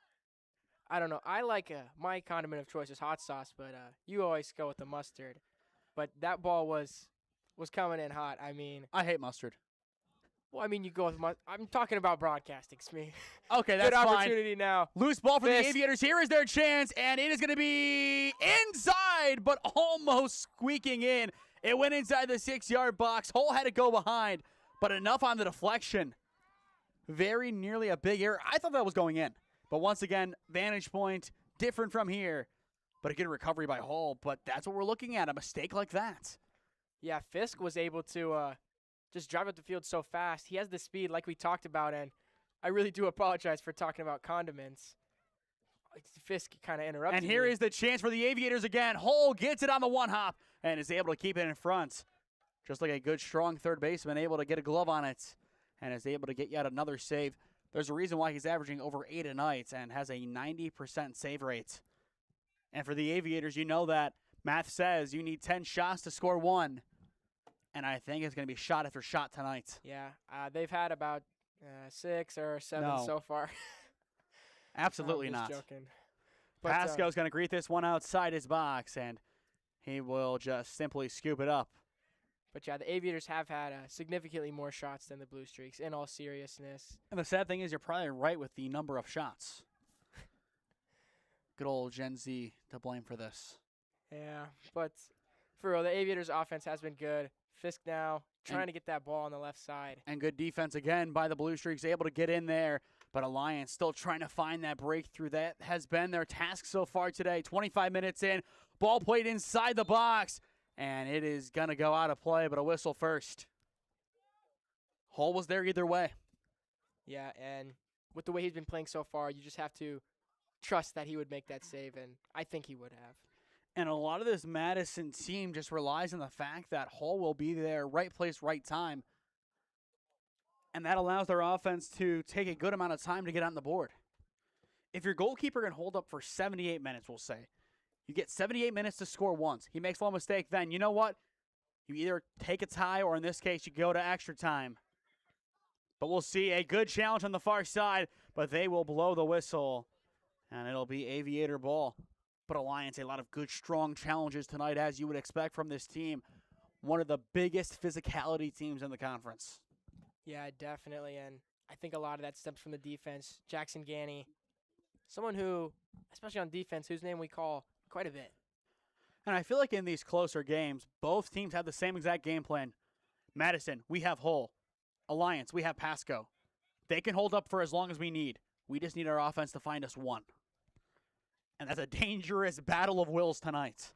I don't know. I like my condiment of choice is hot sauce, but you always go with the mustard. But that ball was coming in hot. I mean, I hate mustard. well, I mean, you go with I'm talking about broadcasting, Smee. Okay, that's Good fine. opportunity now. Loose ball for the Fisk. Aviators. Here is their chance, and it is going to be inside, but almost squeaking in. It went inside the 6-yard box. Hull had to go behind, but enough on the deflection. Very nearly a big error. I thought that was going in. But once again, vantage point, different from here. But a good recovery by Hull. But that's what we're looking at, a mistake like that. Yeah, Fisk was able to just drive up the field so fast. He has the speed like we talked about, and I really do apologize for talking about condiments. Fisk kind of interrupted And here me. is the chance for the Aviators again. Hull gets it on the one hop and is able to keep it in front. Just like a good, strong third baseman, able to get a glove on it and is able to get yet another save. There's a reason why he's averaging over 8 a night and has a 90% save rate. And for the Aviators, you know that math says you need 10 shots to score 1. And I think it's going to be shot after shot tonight. Yeah, they've had about 6 or 7 No. so far. Absolutely I'm not. just joking. But, Pasco's going to greet this one outside his box, and he will just simply scoop it up. But yeah, the Aviators have had significantly more shots than the Blue Streaks, in all seriousness. And the sad thing is you're probably right with the number of shots. Good old Gen Z to blame for this. Yeah, but for real, the Aviators' offense has been good. Fisk now trying to get that ball on the left side. And good defense again by the Blue Streaks, able to get in there. But Alliance still trying to find that breakthrough. That has been their task so far today. 25 minutes in, ball played inside the box. And it is going to go out of play, but a whistle first. Hull was there either way. Yeah, and with the way he's been playing so far, you just have to trust that he would make that save, and I think he would have. And a lot of this Madison team just relies on the fact that Hull will be there, right place, right time. And that allows their offense to take a good amount of time to get on the board. If your goalkeeper can hold up for 78 minutes, we'll say, you get 78 minutes to score once. He makes one mistake, then you know what? You either take a tie or in this case, you go to extra time. But we'll see a good challenge on the far side, but they will blow the whistle. And it'll be Aviator ball. But Alliance, a lot of good, strong challenges tonight, as you would expect from this team. One of the biggest physicality teams in the conference. Yeah, definitely, and I think a lot of that stems from the defense. Jackson Ganny, someone who, especially on defense, whose name we call quite a bit. And I feel like in these closer games, both teams have the same exact game plan. Madison, we have Hull. Alliance, we have Pasco. They can hold up for as long as we need. We just need our offense to find us one. And that's a dangerous battle of wills tonight.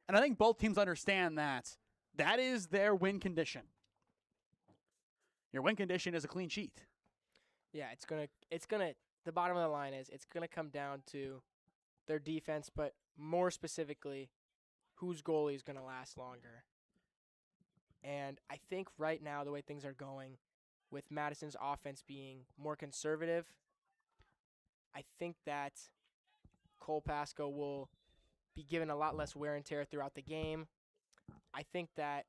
And I think both teams understand that. That is their win condition. Your win condition is a clean sheet. Yeah, it's gonna the bottom of the line is it's gonna come down to their defense, but more specifically, whose goalie is gonna last longer. And I think right now the way things are going, with Madison's offense being more conservative, I think that Cole Pasco will be given a lot less wear and tear throughout the game. I think that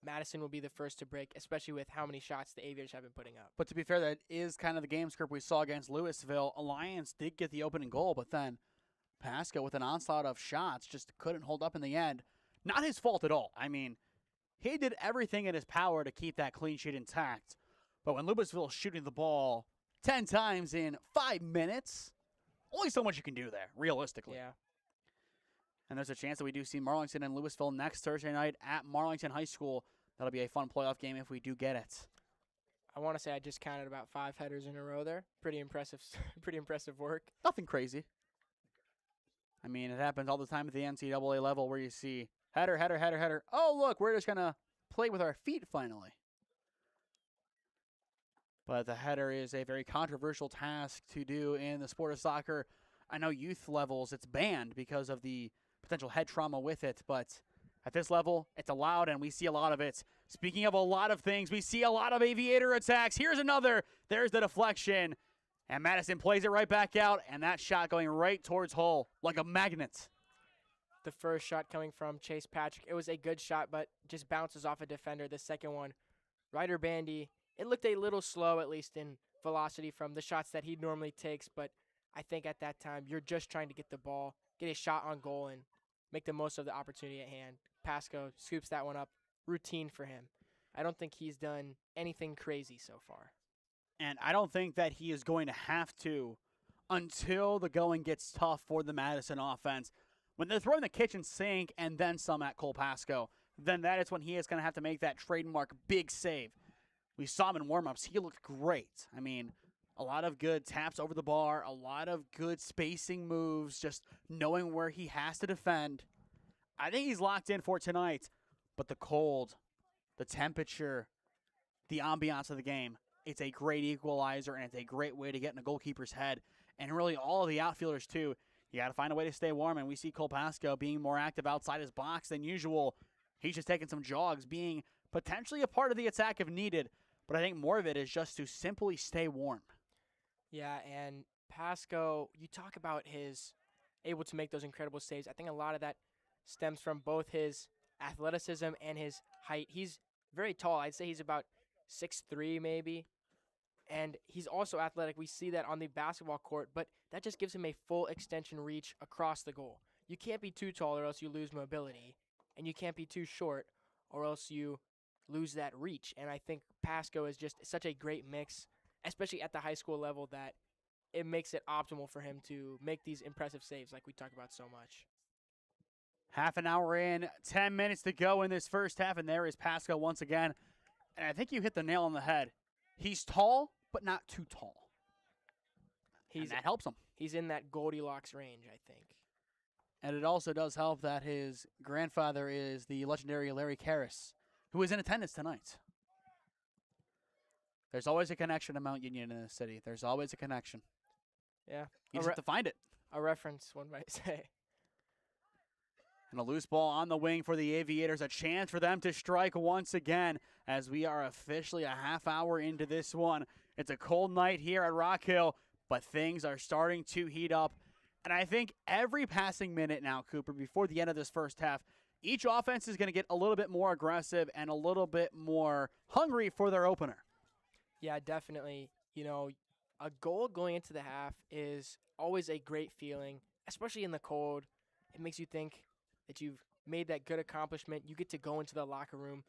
Madison will be the first to break, especially with how many shots the Aviators have been putting up. But to be fair, that is kind of the game script we saw against Louisville. Alliance did get the opening goal, but then Pasco, with an onslaught of shots, just couldn't hold up in the end. Not his fault at all. I mean, he did everything in his power to keep that clean sheet intact. But when Louisville's shooting the ball 10 times in 5 minutes, only so much you can do there, realistically. Yeah. And there's a chance that we do see Marlington and Louisville next Thursday night at Marlington High School. That'll be a fun playoff game if we do get it. I want to say I just counted about 5 headers in a row there. Pretty impressive pretty impressive work. Nothing crazy. I mean, it happens all the time at the NCAA level where you see header, header, header, header. Oh, look, we're just going to play with our feet finally. But the header is a very controversial task to do in the sport of soccer. I know youth levels, it's banned because of the potential head trauma with it, but at this level, it's allowed, and we see a lot of it. Speaking of a lot of things, we see a lot of Aviator attacks. Here's another. There's the deflection, and Madison plays it right back out, and that shot going right towards Hull like a magnet. The first shot coming from Chase Patrick, it was a good shot, but just bounces off a defender. The second one, Ryder Bandy, it looked a little slow, at least in velocity from the shots that he normally takes, but I think at that time, you're just trying to get the ball, get a shot on goal, and make the most of the opportunity at hand. Pasco scoops that one up. Routine for him. I don't think he's done anything crazy so far. And I don't think that he is going to have to until the going gets tough for the Madison offense. When they're throwing the kitchen sink and then some at Cole Pasco, then that is when he is going to have to make that trademark big save. We saw him in warm-ups. He looked great. I mean, a lot of good taps over the bar, a lot of good spacing moves, just knowing where he has to defend. I think he's locked in for tonight. But the cold, the temperature, the ambiance of the game, it's a great equalizer, and it's a great way to get in a goalkeeper's head. And really all of the outfielders, too. You got to find a way to stay warm, and we see Cole Pasco being more active outside his box than usual. He's just taking some jogs, being potentially a part of the attack if needed. But I think more of it is just to simply stay warm. Yeah, and Pasco, you talk about his able to make those incredible saves. I think a lot of that stems from both his athleticism and his height. He's very tall. I'd say he's about 6'3", maybe. And he's also athletic. We see that on the basketball court, but that just gives him a full extension reach across the goal. You can't be too tall or else you lose mobility, and you can't be too short or else you lose that reach. And I think Pasco is just such a great mix, especially at the high school level, that it makes it optimal for him to make these impressive saves like we talk about so much. Half an hour in, 10 minutes to go in this first half, and there is Pasco once again. And I think you hit the nail on the head. He's tall, but not too tall. And that helps him. He's in that Goldilocks range, I think. And it also does help that his grandfather is the legendary Larry Karras, who is in attendance tonight. There's always a connection to Mount Union in this city. There's always a connection. Yeah. You just have to find it. A reference, one might say. And a loose ball on the wing for the Aviators. A chance for them to strike once again as we are officially a half hour into this one. It's a cold night here at Rockhill, but things are starting to heat up. And I think every passing minute now, Cooper, before the end of this first half, each offense is going to get a little bit more aggressive and a little bit more hungry for their opener. Yeah, definitely. You know, a goal going into the half is always a great feeling, especially in the cold. It makes you think that you've made that good accomplishment. You get to go into the locker room,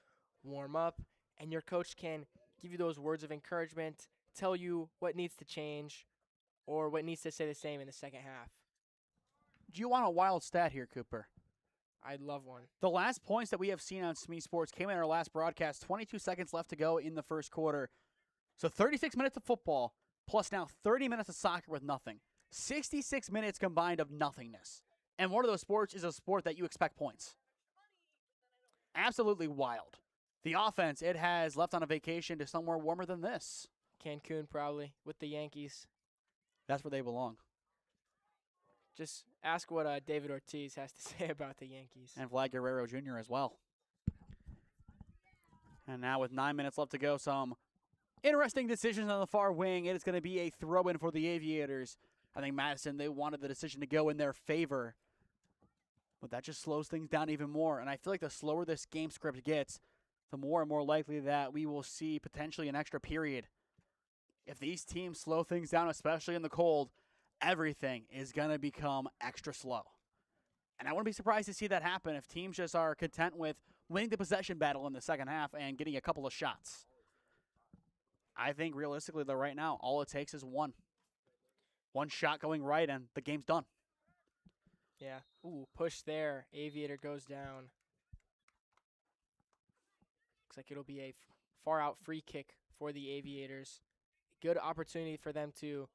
warm up, and your coach can give you those words of encouragement, tell you what needs to change or what needs to stay the same in the second half. Do you want a wild stat here, Cooper? I'd love one. The last points that we have seen on SmeeSports came in our last broadcast, 22 seconds left to go in the first quarter. So 36 minutes of football, plus now 30 minutes of soccer with nothing. 66 minutes combined of nothingness. And one of those sports is a sport that you expect points. Absolutely wild. The offense, it has left on a vacation to somewhere warmer than this. Cancun, probably, with the Yankees. That's where they belong. Just ask what David Ortiz has to say about the Yankees. And Vlad Guerrero Jr. as well. And now with 9 minutes left to go, some interesting decisions on the far wing. It is going to be a throw-in for the Aviators. I think Madison, they wanted the decision to go in their favor. But that just slows things down even more. And I feel like the slower this game script gets, the more and more likely that we will see potentially an extra period. If these teams slow things down, especially in the cold, everything is going to become extra slow. And I wouldn't be surprised to see that happen if teams just are content with winning the possession battle in the second half and getting a couple of shots. I think realistically, though, right now, all it takes is one. One shot going right, and the game's done. Yeah. Ooh, push there. Aviator goes down. Looks like it'll be a far-out free kick for the Aviators. Good opportunity for them to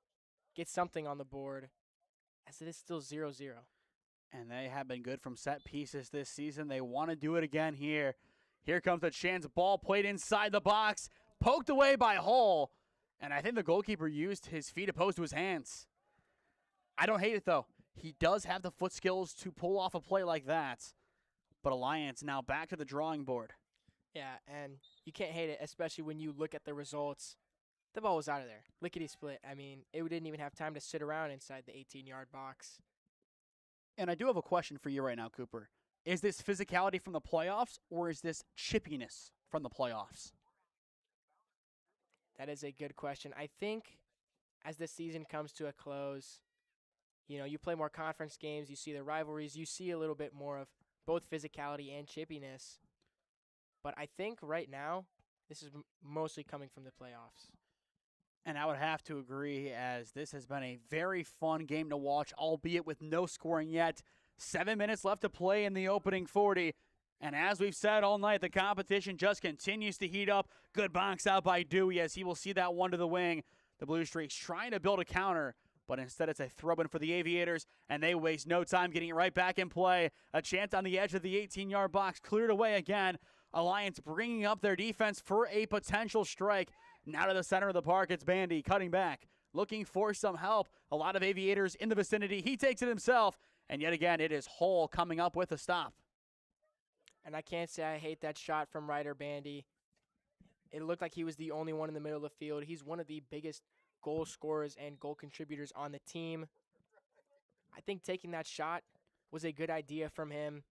get something on the board, as it is still 0-0. And they have been good from set pieces this season. They want to do it again here. Here comes the chance. Ball played inside the box. Poked away by Hall. And I think the goalkeeper used his feet opposed to his hands. I don't hate it, though. He does have the foot skills to pull off a play like that. But Alliance now back to the drawing board. Yeah, and you can't hate it, especially when you look at the results. The ball was out of there. Lickety split. I mean, it didn't even have time to sit around inside the 18-yard box. And I do have a question for you right now, Cooper. Is this physicality from the playoffs, or is this chippiness from the playoffs? That is a good question. I think as the season comes to a close, you play more conference games, you see the rivalries, you see a little bit more of both physicality and chippiness. But I think right now, this is mostly coming from the playoffs. And I would have to agree, as this has been a very fun game to watch, albeit with no scoring yet. 7 minutes left to play in the opening 40. And as we've said all night, the competition just continues to heat up. Good box out by Dewey as he will see that one to the wing. The Blue Streaks trying to build a counter, but instead it's a throw-in for the Aviators, and they waste no time getting it right back in play. A chance on the edge of the 18-yard box, cleared away again. Alliance bringing up their defense for a potential strike. Now to the center of the park, it's Bandy cutting back, looking for some help. A lot of Aviators in the vicinity. He takes it himself, and yet again, it is Hull coming up with a stop. And I can't say I hate that shot from Ryder Bandy. It looked like he was the only one in the middle of the field. He's one of the biggest goal scorers and goal contributors on the team. I think taking that shot was a good idea from him.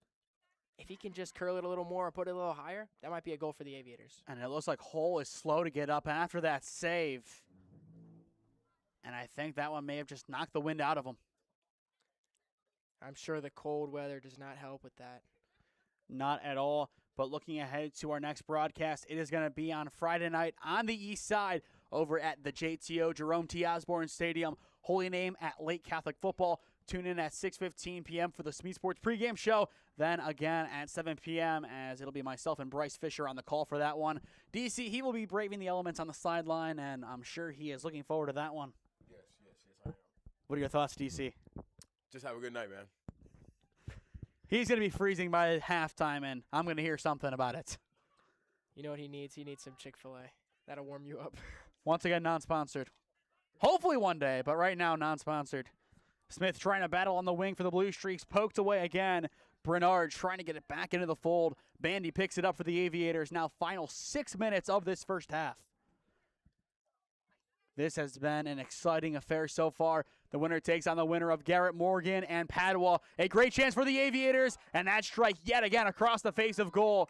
If he can just curl it a little more or put it a little higher, that might be a goal for the Aviators. And it looks like Hull is slow to get up after that save. And I think that one may have just knocked the wind out of him. I'm sure the cold weather does not help with that. Not at all. But looking ahead to our next broadcast, it is going to be on Friday night on the east side over at the JTO Jerome T. Osborne Stadium. Holy Name at Lake Catholic Football. Tune in at 6:15 p.m. for the SmeeSports pregame show. Then again at 7 p.m. as it'll be myself and Bryce Fisher on the call for that one. DC, he will be braving the elements on the sideline, and I'm sure he is looking forward to that one. Yes, I am. What are your thoughts, DC? Just have a good night, man. He's going to be freezing by halftime, and I'm going to hear something about it. You know what he needs? He needs some Chick-fil-A. That'll warm you up. Once again, non-sponsored. Hopefully one day, but right now, non-sponsored. Smith trying to battle on the wing for the Blue Streaks. Poked away again. Bernard trying to get it back into the fold. Bandy picks it up for the Aviators. Now final 6 minutes of this first half. This has been an exciting affair so far. The winner takes on the winner of Garrett Morgan and Padua. A great chance for the Aviators, and that strike yet again across the face of goal.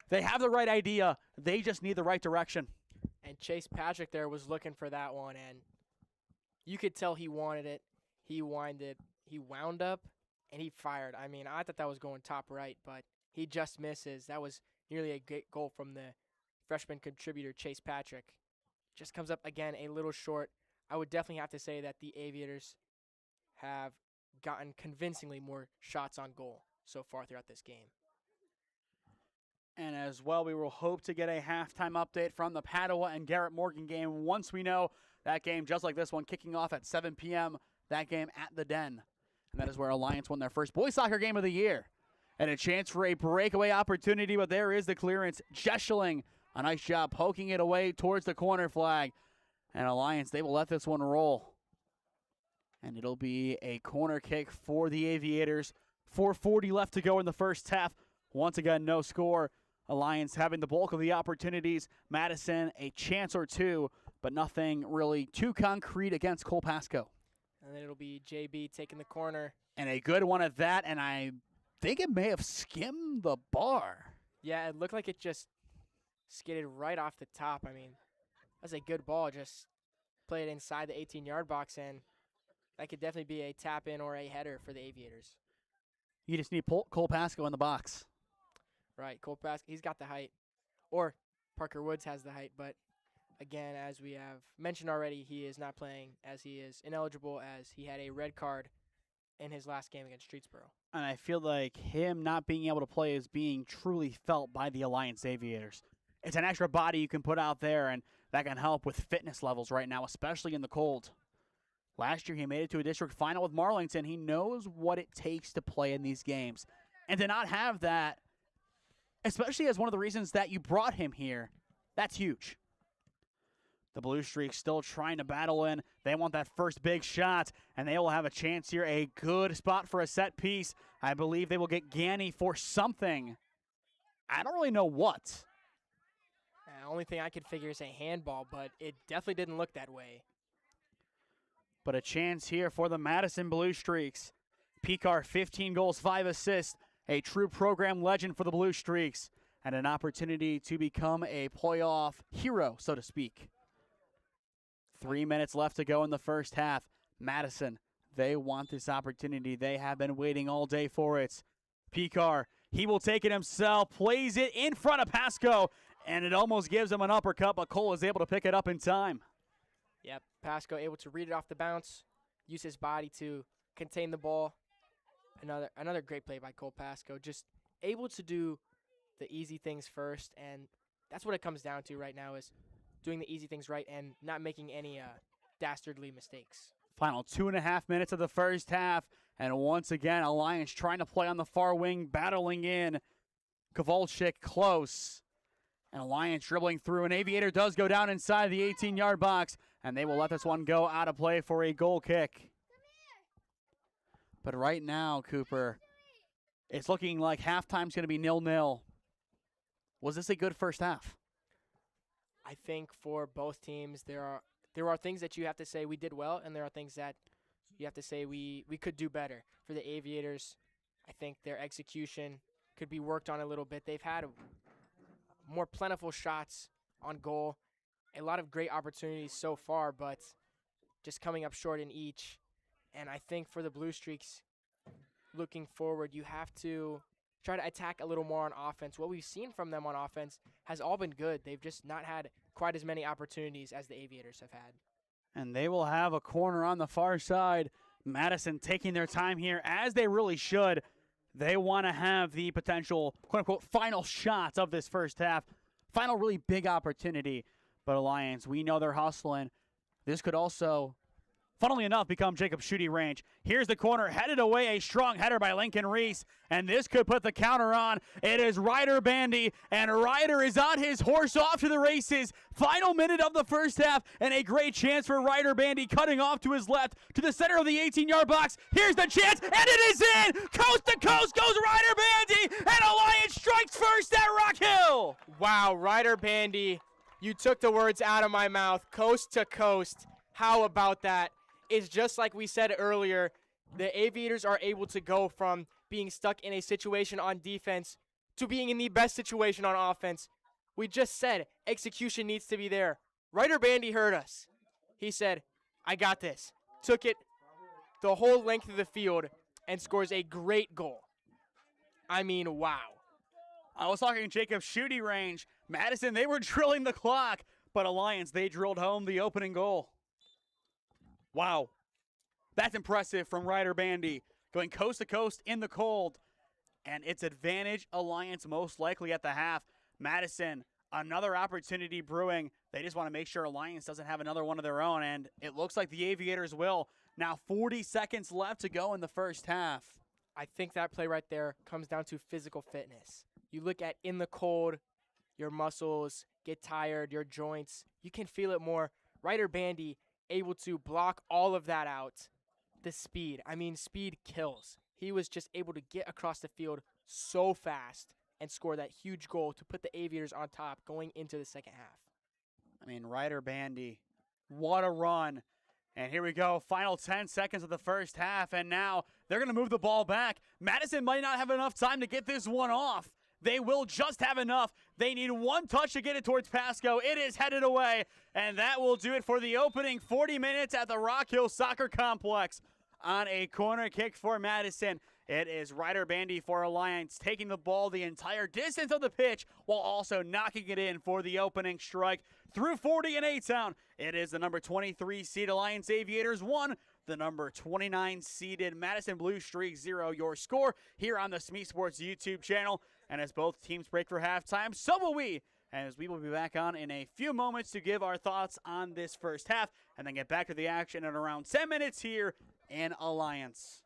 They have the right idea. They just need the right direction. And Chase Patrick there was looking for that one, and you could tell he wanted it. He wound up, and he fired. I mean, I thought that was going top right, but he just misses. That was nearly a great goal from the freshman contributor, Chase Patrick. Just comes up again a little short. I would definitely have to say that the Aviators have gotten convincingly more shots on goal so far throughout this game. And as well, we will hope to get a halftime update from the Padua and Garrett Morgan game once we know that game, just like this one, kicking off at 7 p.m., that game at the Den. And that is where Alliance won their first boys soccer game of the year. And a chance for a breakaway opportunity, but there is the clearance. Jescheling, a nice job poking it away towards the corner flag. And Alliance, they will let this one roll. And it'll be a corner kick for the Aviators. 4:40 left to go in the first half. Once again, no score. Alliance having the bulk of the opportunities. Madison, a chance or two, but nothing really too concrete against Cole Pasco. And then it'll be JB taking the corner. And a good one at that, and I think it may have skimmed the bar. Yeah, it looked like it just skidded right off the top. I mean, that's a good ball. Just play it inside the 18-yard box, and that could definitely be a tap-in or a header for the Aviators. You just need Cole Pasco in the box. Right, Cole Pasco, he's got the height. Or Parker Woods has the height, but again, as we have mentioned already, he is not playing as he is ineligible as he had a red card in his last game against Streetsboro. And I feel like him not being able to play is being truly felt by the Alliance Aviators. It's an extra body you can put out there, and that can help with fitness levels right now, especially in the cold. Last year, he made it to a district final with Marlington. He knows what it takes to play in these games. And to not have that, especially as one of the reasons that you brought him here, that's huge. The Blue Streaks still trying to battle in. They want that first big shot, and they will have a chance here. A good spot for a set piece. I believe they will get Ganny for something. I don't really know what. The only thing I could figure is a handball, but it definitely didn't look that way. But a chance here for the Madison Blue Streaks. Picar, 15 goals, 5 assists, a true program legend for the Blue Streaks, and an opportunity to become a playoff hero, so to speak. 3 minutes left to go in the first half. Madison, they want this opportunity. They have been waiting all day for it. Picar, he will take it himself, plays it in front of Pasco, and it almost gives him an uppercut, but Cole is able to pick it up in time. Yep, Pasco able to read it off the bounce, use his body to contain the ball. Another great play by Cole Pasco, just able to do the easy things first, and that's what it comes down to right now is doing the easy things right and not making any dastardly mistakes. Final 2.5 minutes of the first half, and once again, Alliance trying to play on the far wing, battling in. Kowalczyk close, and Alliance dribbling through, and Aviator does go down inside the 18-yard box, and they will let this one go out of play for a goal kick. But right now, Cooper, it's looking like halftime's going to be 0-0. Was this a good first half? I think for both teams, there are things that you have to say we did well, and there are things that you have to say we could do better. For the Aviators, I think their execution could be worked on a little bit. They've had more plentiful shots on goal, a lot of great opportunities so far, but just coming up short in each. And I think for the Blue Streaks, looking forward, you have to try to attack a little more on offense. What we've seen from them on offense has all been good. They've just not had quite as many opportunities as the Aviators have had. And they will have a corner on the far side. Madison taking their time here, as they really should. They want to have the potential, quote-unquote, final shots of this first half. Final really big opportunity. But Alliance, we know they're hustling. This could also, funnily enough, become Jacob's shooting range. Here's the corner, headed away, a strong header by Lincoln Reese, and this could put the counter on. It is Ryder Bandy, and Ryder is on his horse off to the races. Final minute of the first half, and a great chance for Ryder Bandy, cutting off to his left, to the center of the 18-yard box. Here's the chance, and it is in! Coast to coast goes Ryder Bandy, and Alliance strikes first at Rockhill! Wow, Ryder Bandy, you took the words out of my mouth. Coast to coast, how about that? It's just like we said earlier, the Aviators are able to go from being stuck in a situation on defense to being in the best situation on offense. We just said execution needs to be there. Ryder Bandy heard us. He said, I got this. Took it the whole length of the field and scores a great goal. I mean, wow. I was talking Jacob's shooting range. Madison, they were drilling the clock, but Alliance, they drilled home the opening goal. Wow. That's impressive from Ryder Bandy. Going coast to coast in the cold. And it's advantage Alliance most likely at the half. Madison, another opportunity brewing. They just want to make sure Alliance doesn't have another one of their own. And it looks like the Aviators will. Now 40 seconds left to go in the first half. I think that play right there comes down to physical fitness. You look at in the cold, your muscles get tired, your joints. You can feel it more. Ryder Bandy able to block all of that out. The speed. I mean, speed kills. He was just able to get across the field so fast and score that huge goal to put the Aviators on top going into the second half. I mean, Ryder Bandy, what a run. And here we go, final 10 seconds of the first half, and now they're going to move the ball back. Madison might not have enough time to get this one off. They will just have enough. They need one touch to get it towards Pasco. It is headed away, and that will do it for the opening 40 minutes at the Rockhill Soccer Complex. On a corner kick for Madison, it is Ryder Bandy for Alliance, taking the ball the entire distance of the pitch while also knocking it in for the opening strike. Through 40 in A-Town, it is the number 23 seed Alliance Aviators 1, the number 29 seeded Madison Blue Streak 0. Your score here on the SmeeSports YouTube channel. And as both teams break for halftime, so will we, as we will be back on in a few moments to give our thoughts on this first half and then get back to the action in around 10 minutes here in Alliance.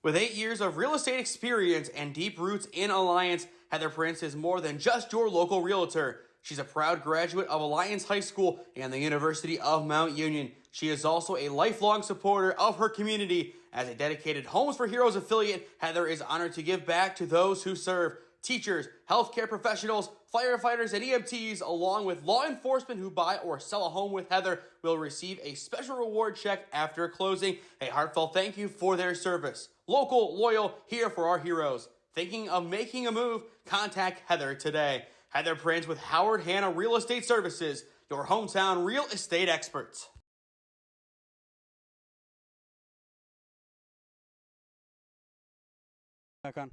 With 8 years of real estate experience and deep roots in Alliance, Heather Prince is more than just your local realtor. She's a proud graduate of Alliance High School and the University of Mount Union. She is also a lifelong supporter of her community. As a dedicated Homes for Heroes affiliate, Heather is honored to give back to those who serve. Teachers, healthcare professionals, firefighters, and EMTs, along with law enforcement who buy or sell a home with Heather, will receive a special reward check after closing. A heartfelt thank you for their service. Local, loyal, here for our heroes. Thinking of making a move? Contact Heather today. Heather Prince with Howard Hanna Real Estate Services, your hometown real estate experts. Back on.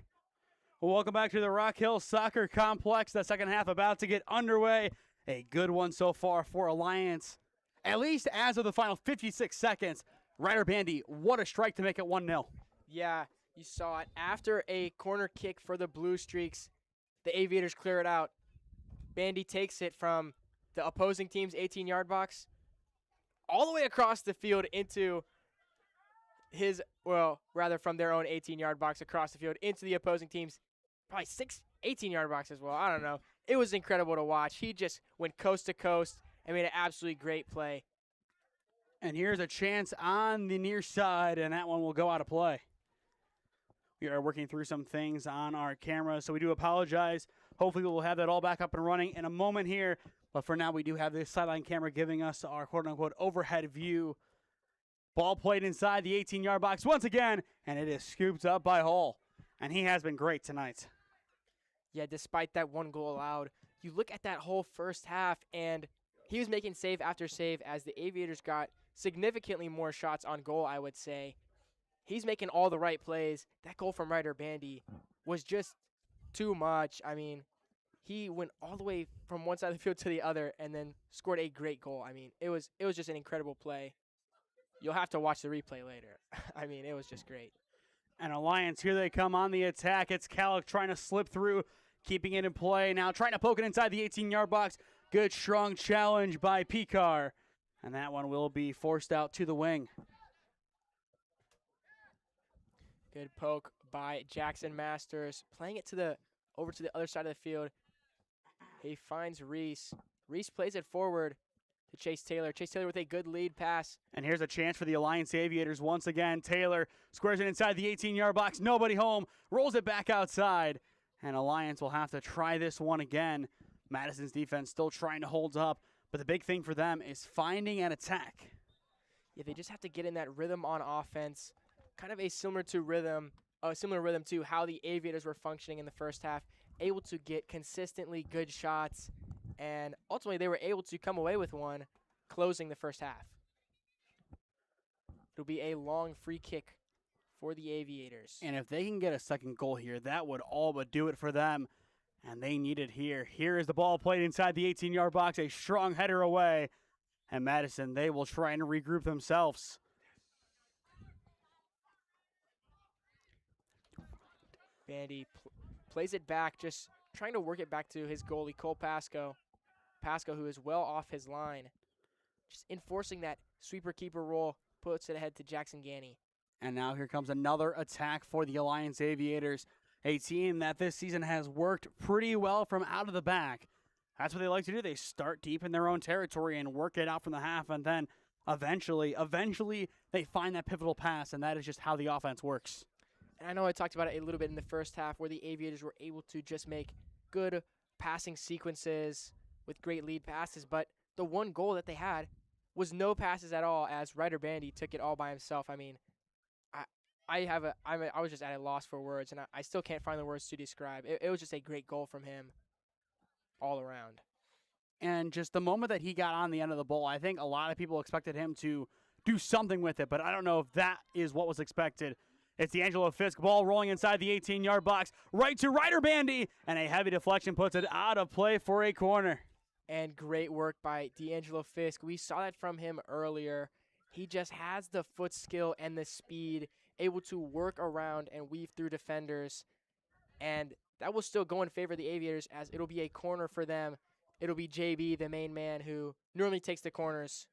Well, welcome back to the Rockhill Soccer Complex. The second half about to get underway. A good one so far for Alliance. At least as of the final 56 seconds. Ryder Bandy, what a strike to make it 1-0. Yeah, you saw it. After a corner kick for the Blue Streaks, the Aviators clear it out. Bandy takes it from the opposing team's 18-yard box all the way across the field into from their own 18-yard box across the field into the opposing team's probably 18-yard box as well. I don't know. It was incredible to watch. He just went coast to coast and made an absolutely great play. And here's a chance on the near side, and that one will go out of play. We are working through some things on our camera, so we do apologize. Hopefully we'll have that all back up and running in a moment here. But for now, we do have this sideline camera giving us our quote-unquote overhead view. Ball played inside the 18-yard box once again, and it is scooped up by Hall. And he has been great tonight. Yeah, despite that one goal allowed, you look at that whole first half, and he was making save after save as the Aviators got significantly more shots on goal, I would say. He's making all the right plays. That goal from Ryder Bandy was just too much. I mean, he went all the way from one side of the field to the other and then scored a great goal. I mean, it was just an incredible play. You'll have to watch the replay later. I mean, it was just great. And Alliance, here they come on the attack. It's Calic trying to slip through, keeping it in play. Now trying to poke it inside the 18-yard box. Good, strong challenge by Picar. And that one will be forced out to the wing. Good poke by Jackson Masters. Playing it over to the other side of the field. He finds Reese. Reese plays it forward to Chase Taylor. Chase Taylor with a good lead pass. And here's a chance for the Alliance Aviators once again. Taylor squares it inside the 18-yard box. Nobody home. Rolls it back outside. And Alliance will have to try this one again. Madison's defense still trying to hold up. But the big thing for them is finding an attack. Yeah, they just have to get in that rhythm on offense. Kind of a similar rhythm to how the Aviators were functioning in the first half. Able to get consistently good shots. And ultimately, they were able to come away with one, closing the first half. It'll be a long free kick for the Aviators. And if they can get a second goal here, that would all but do it for them. And they need it here. Here is the ball played inside the 18-yard box, a strong header away. And Madison, they will try and regroup themselves. Bandy plays it back, just trying to work it back to his goalie, Cole Pasco. Pasco, who is well off his line. Just enforcing that sweeper-keeper role, puts it ahead to Jackson Ganny. And now here comes another attack for the Alliance Aviators, a team that this season has worked pretty well from out of the back. That's what they like to do. They start deep in their own territory and work it out from the half, and then eventually they find that pivotal pass, and that is just how the offense works. And I know I talked about it a little bit in the first half where the Aviators were able to just make good passing sequences with great lead passes, but the one goal that they had was no passes at all as Ryder Bandy took it all by himself. I mean, I was just at a loss for words, and I still can't find the words to describe. It was just a great goal from him all around. And just the moment that he got on the end of the ball, I think a lot of people expected him to do something with it, but I don't know if that is what was expected. It's D'Angelo Fisk, ball rolling inside the 18-yard box, right to Ryder Bandy, and a heavy deflection puts it out of play for a corner. And great work by D'Angelo Fisk. We saw that from him earlier. He just has the foot skill and the speed, able to work around and weave through defenders. And that will still go in favor of the Aviators as it'll be a corner for them. It'll be JB, the main man, who normally takes the corners.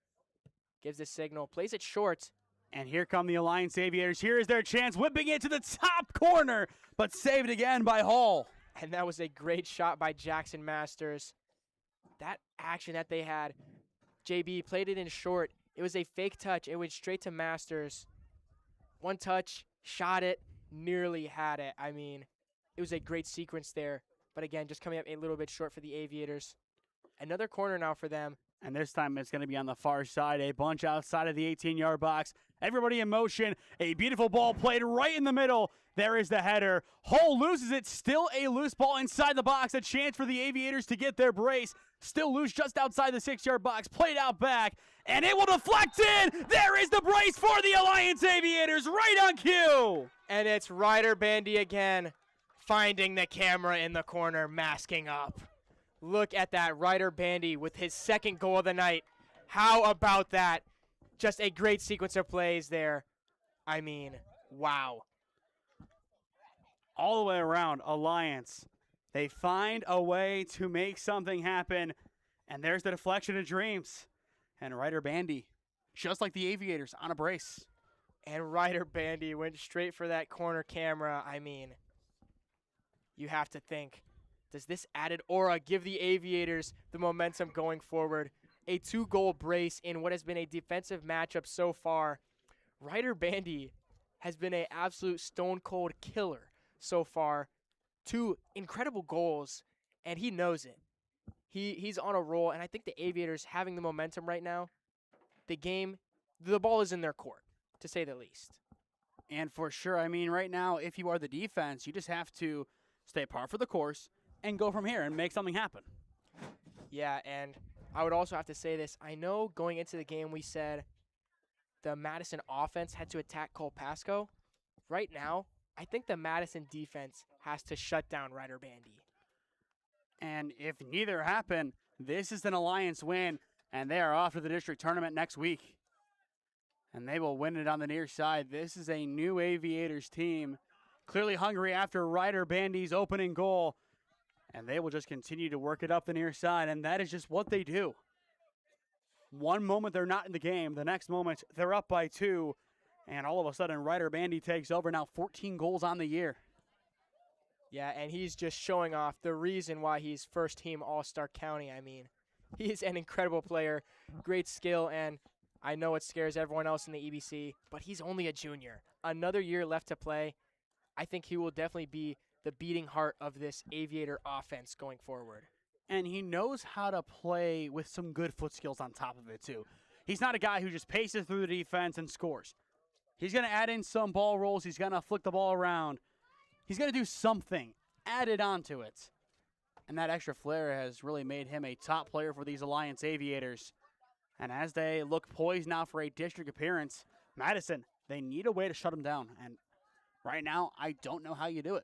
Gives the signal, plays it short. And here come the Alliance Aviators. Here is their chance, whipping it to the top corner, but saved again by Hall. And that was a great shot by Jackson Masters. That action that they had, JB played it in short. It was a fake touch. It went straight to Masters. One touch, shot it, nearly had it. I mean, it was a great sequence there. But again, just coming up a little bit short for the Aviators. Another corner now for them. And this time it's going to be on the far side, a bunch outside of the 18-yard box. Everybody in motion. A beautiful ball played right in the middle. There is the header. Hull loses it. Still a loose ball inside the box. A chance for the Aviators to get their brace. Still loose just outside the 6-yard box. Played out back. And it will deflect in. There is the brace for the Alliance Aviators right on cue. And it's Ryder Bandy again, finding the camera in the corner, masking up. Look at that, Ryder Bandy with his second goal of the night. How about that? Just a great sequence of plays there. I mean, wow. All the way around, Alliance. They find a way to make something happen. And there's the deflection of dreams. And Ryder Bandy, just like the Aviators, on a brace. And Ryder Bandy went straight for that corner camera. I mean, you have to think, does this added aura give the Aviators the momentum going forward? A 2-goal brace in what has been a defensive matchup so far. Ryder Bandy has been an absolute stone-cold killer so far. 2 incredible goals, and he knows it. He's on a roll, and I think the Aviators having the momentum right now, the ball is in their court, to say the least. And for sure, I mean, right now, if you are the defense, you just have to stay par for the course and go from here and make something happen. Yeah, and I would also have to say this. I know going into the game we said the Madison offense had to attack Cole Pasco. Right now, I think the Madison defense has to shut down Ryder Bandy. And if neither happen, this is an Alliance win, and they are off to the district tournament next week. And they will win it on the near side. This is a new Aviators team, clearly hungry after Ryder Bandy's opening goal. And they will just continue to work it up the near side, and that is just what they do. One moment they're not in the game, the next moment they're up by 2, and all of a sudden Ryder Bandy takes over, now 14 goals on the year. Yeah, and he's just showing off the reason why he's first-team All-Star County. I mean, he's an incredible player, great skill, and I know it scares everyone else in the EBC, but he's only a junior. Another year left to play. I think he will definitely be the beating heart of this Aviator offense going forward. And he knows how to play with some good foot skills on top of it, too. He's not a guy who just paces through the defense and scores. He's going to add in some ball rolls. He's going to flick the ball around. He's going to do something added onto it. And that extra flair has really made him a top player for these Alliance Aviators. And as they look poised now for a district appearance, Madison, they need a way to shut him down. And right now, I don't know how you do it.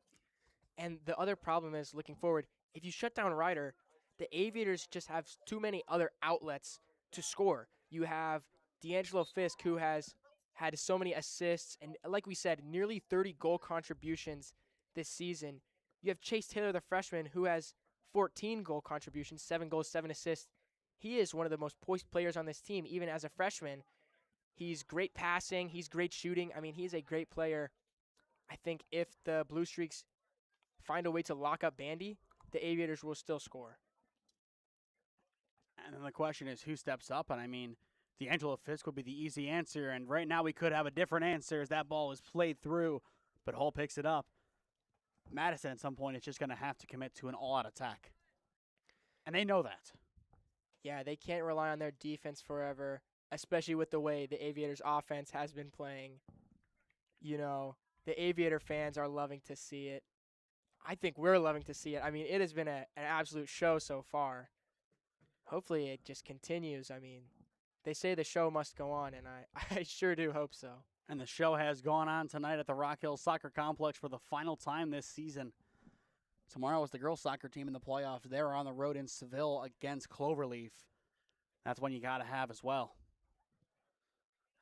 And the other problem is, looking forward, if you shut down Ryder, the Aviators just have too many other outlets to score. You have D'Angelo Fisk, who has had so many assists, and like we said, nearly 30 goal contributions this season. You have Chase Taylor, the freshman, who has 14 goal contributions, 7 goals, 7 assists. He is one of the most poised players on this team, even as a freshman. He's great passing. He's great shooting. I mean, he's a great player. I think if the Blue Streaks find a way to lock up Bandy, the Aviators will still score. And then the question is, who steps up? And I mean, D'Angelo Fisk would be the easy answer. And right now we could have a different answer as that ball is played through, but Hull picks it up. Madison at some point is just going to have to commit to an all-out attack. And they know that. Yeah, they can't rely on their defense forever, especially with the way the Aviators offense has been playing. You know, the Aviator fans are loving to see it. I think we're loving to see it. I mean, it has been an absolute show so far. Hopefully it just continues. I mean, they say the show must go on, and I sure do hope so. And the show has gone on tonight at the Rockhill Soccer Complex for the final time this season. Tomorrow is the girls' soccer team in the playoffs. They're on the road in Seville against Cloverleaf. That's one you got to have as well.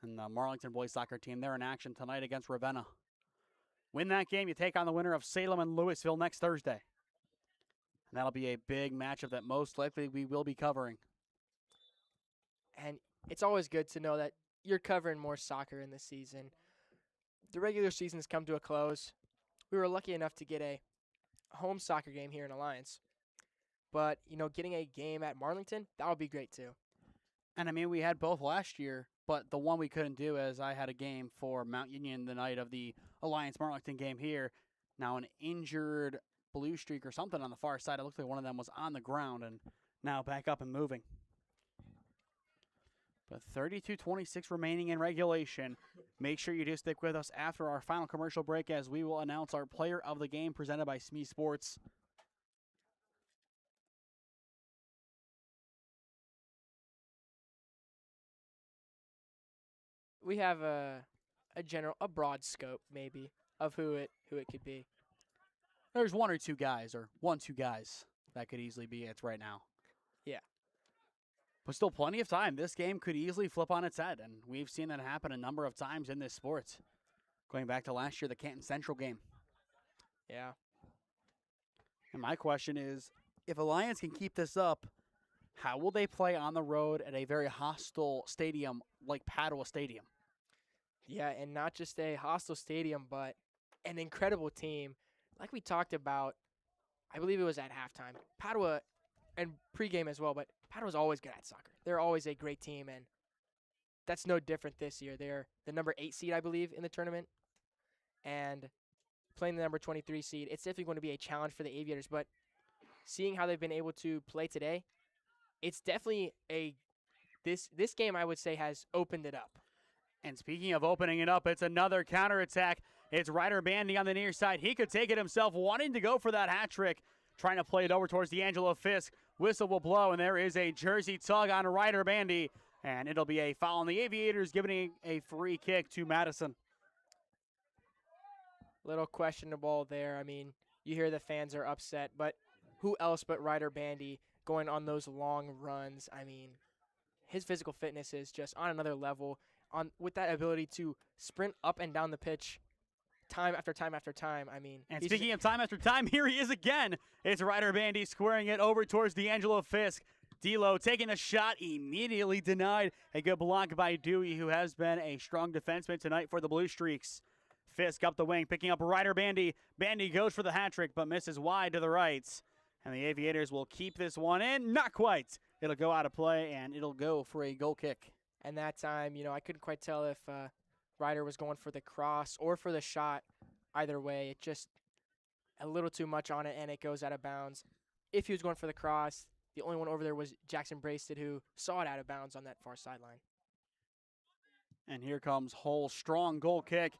And the Marlington boys' soccer team, they're in action tonight against Ravenna. Win that game, you take on the winner of Salem and Louisville next Thursday. And that'll be a big matchup that most likely we will be covering. And it's always good to know that you're covering more soccer in this season. The regular season's come to a close. We were lucky enough to get a home soccer game here in Alliance. But, getting a game at Marlington, that would be great too. And I mean, we had both last year, but the one we couldn't do is I had a game for Mount Union the night of the Alliance Marlington game here. Now an injured blue streak or something on the far side. It looked like one of them was on the ground and now back up and moving. But 32:26 remaining in regulation. Make sure you do stick with us after our final commercial break as we will announce our player of the game presented by SmeeSports. We have a broad scope maybe of who it could be. There's one or two guys that could easily be it right now. Yeah. But still plenty of time. This game could easily flip on its head, and we've seen that happen a number of times in this sport. Going back to last year, the Canton Central game. Yeah. And my question is, if Alliance can keep this up, how will they play on the road at a very hostile stadium like Padua Stadium? Yeah, and not just a hostile stadium, but an incredible team. Like we talked about, I believe it was at halftime. Padua, and pregame as well, but Padua's always good at soccer. They're always a great team, and that's no different this year. They're the number 8 seed, I believe, in the tournament, and playing the number 23 seed. It's definitely going to be a challenge for the Aviators, but seeing how they've been able to play today, it's definitely this game, I would say, has opened it up. And speaking of opening it up, it's another counterattack. It's Ryder Bandy on the near side. He could take it himself, wanting to go for that hat trick, trying to play it over towards D'Angelo Fisk. Whistle will blow, and there is a jersey tug on Ryder Bandy, and it'll be a foul on the Aviators, giving a free kick to Madison. Little questionable there. I mean, you hear the fans are upset, but who else but Ryder Bandy going on those long runs? I mean, his physical fitness is just on another level. With that ability to sprint up and down the pitch time after time after time. I mean, and speaking of time after time, here he is again. It's Ryder Bandy squaring it over towards D'Angelo Fisk. D'Lo taking a shot, immediately denied. A good block by Dewey, who has been a strong defenseman tonight for the Blue Streaks. Fisk up the wing, picking up Ryder Bandy. Bandy goes for the hat trick, but misses wide to the right. And the Aviators will keep this one in. Not quite. It'll go out of play, and it'll go for a goal kick. And that time, I couldn't quite tell if Ryder was going for the cross or for the shot. Either way, it just a little too much on it, and it goes out of bounds. If he was going for the cross, the only one over there was Jackson Brasted, who saw it out of bounds on that far sideline. And here comes Hull's strong goal kick.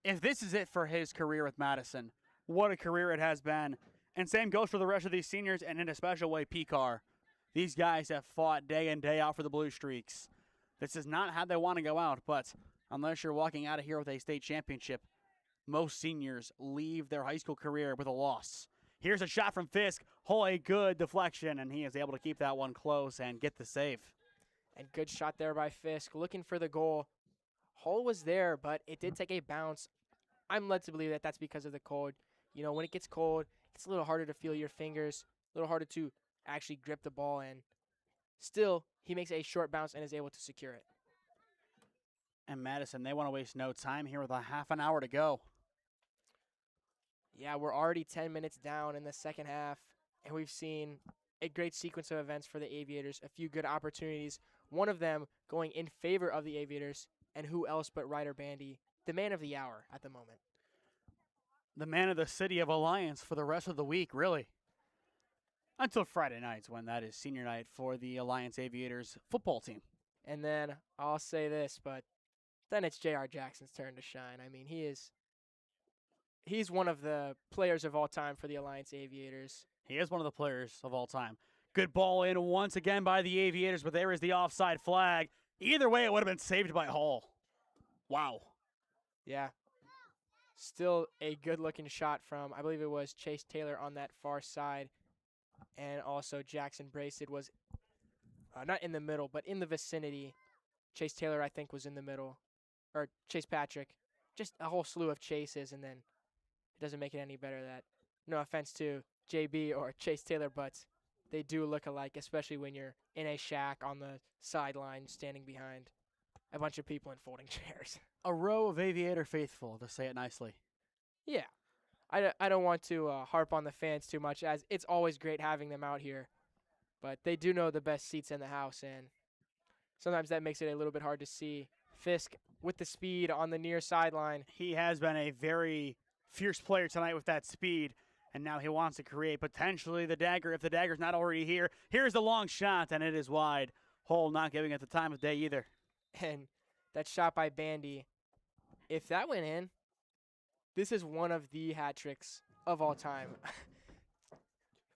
If this is it for his career with Madison, what a career it has been. And same goes for the rest of these seniors, and in a special way, P-Car. These guys have fought day in, day out for the Blue Streaks. This is not how they want to go out, but unless you're walking out of here with a state championship, most seniors leave their high school career with a loss. Here's a shot from Fisk. Hull, a good deflection, and he is able to keep that one close and get the save. And good shot there by Fisk, looking for the goal. Hull was there, but it did take a bounce. I'm led to believe that that's because of the cold. When it gets cold, it's a little harder to feel your fingers, a little harder to actually grip the ball, and still, he makes a short bounce and is able to secure it. And Madison, they want to waste no time here with a half an hour to go. Yeah, we're already 10 minutes down in the second half, and we've seen a great sequence of events for the Aviators, a few good opportunities, one of them going in favor of the Aviators, and who else but Ryder Bandy, the man of the hour at the moment. The man of the city of Alliance for the rest of the week, really. Until Friday nights, when that is senior night for the Alliance Aviators football team. And then I'll say this, but then it's J.R. Jackson's turn to shine. I mean, he's one of the players of all time for the Alliance Aviators. He is one of the players of all time. Good ball in once again by the Aviators, but there is the offside flag. Either way, it would have been saved by Hull. Wow. Yeah. Still a good-looking shot from, I believe it was Chase Taylor on that far side. And also Jackson Brasted was not in the middle, but in the vicinity. Chase Taylor, I think, was in the middle. Or Chase Patrick. Just a whole slew of chases, and then it doesn't make it any better that, no offense to JB or Chase Taylor, but they do look alike, especially when you're in a shack on the sideline standing behind. a bunch of people in folding chairs. A row of Aviator faithful, to say it nicely. Yeah. I don't want to harp on the fans too much, as it's always great having them out here. But they do know the best seats in the house, and sometimes that makes it a little bit hard to see. Fisk with the speed on the near sideline. He has been a very fierce player tonight with that speed, and now he wants to create potentially the dagger if the dagger's not already here. Here's the long shot, and it is wide. Hole not giving it the time of day either. And that shot by Bandy, if that went in, this is one of the hat tricks of all time.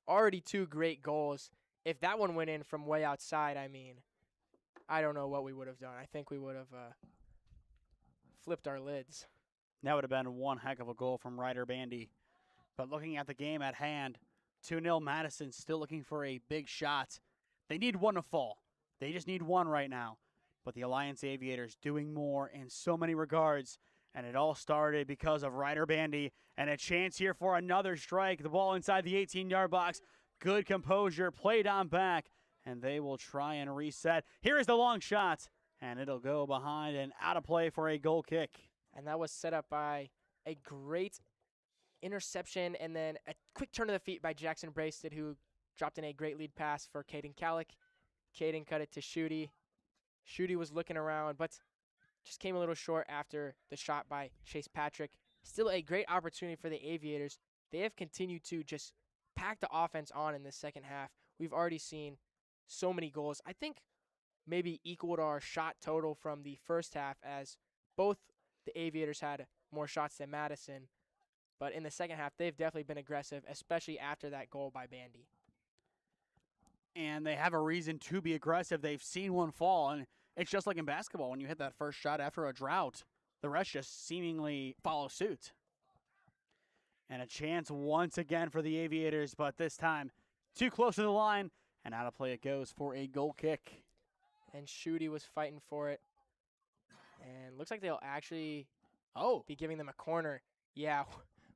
Already 2 great goals. If that one went in from way outside, I mean, I don't know what we would have done. I think we would have flipped our lids. That would have been one heck of a goal from Ryder Bandy. But looking at the game at hand, 2-0 Madison still looking for a big shot. They need one to fall. They just need one right now. But the Alliance Aviators doing more in so many regards. And it all started because of Ryder Bandy. And a chance here for another strike. The ball inside the 18-yard box. Good composure, played on back. And they will try and reset. Here is the long shot. And it'll go behind and out of play for a goal kick. And that was set up by a great interception and then a quick turn of the feet by Jackson Braisted, who dropped in a great lead pass for Caden Calick. Caden cut it to Schutte. Schutte was looking around, but just came a little short after the shot by Chase Patrick. Still a great opportunity for the Aviators. They have continued to just pack the offense on in the second half. We've already seen so many goals. I think maybe equaled our shot total from the first half, as both the Aviators had more shots than Madison. But in the second half, they've definitely been aggressive, especially after that goal by Bandy. And they have a reason to be aggressive. They've seen one fall, and it's just like in basketball. When you hit that first shot after a drought, the rest just seemingly follow suit. And a chance once again for the Aviators, but this time too close to the line, and out of play it goes for a goal kick. And Schutte was fighting for it. And looks like they'll actually be giving them a corner. Yeah,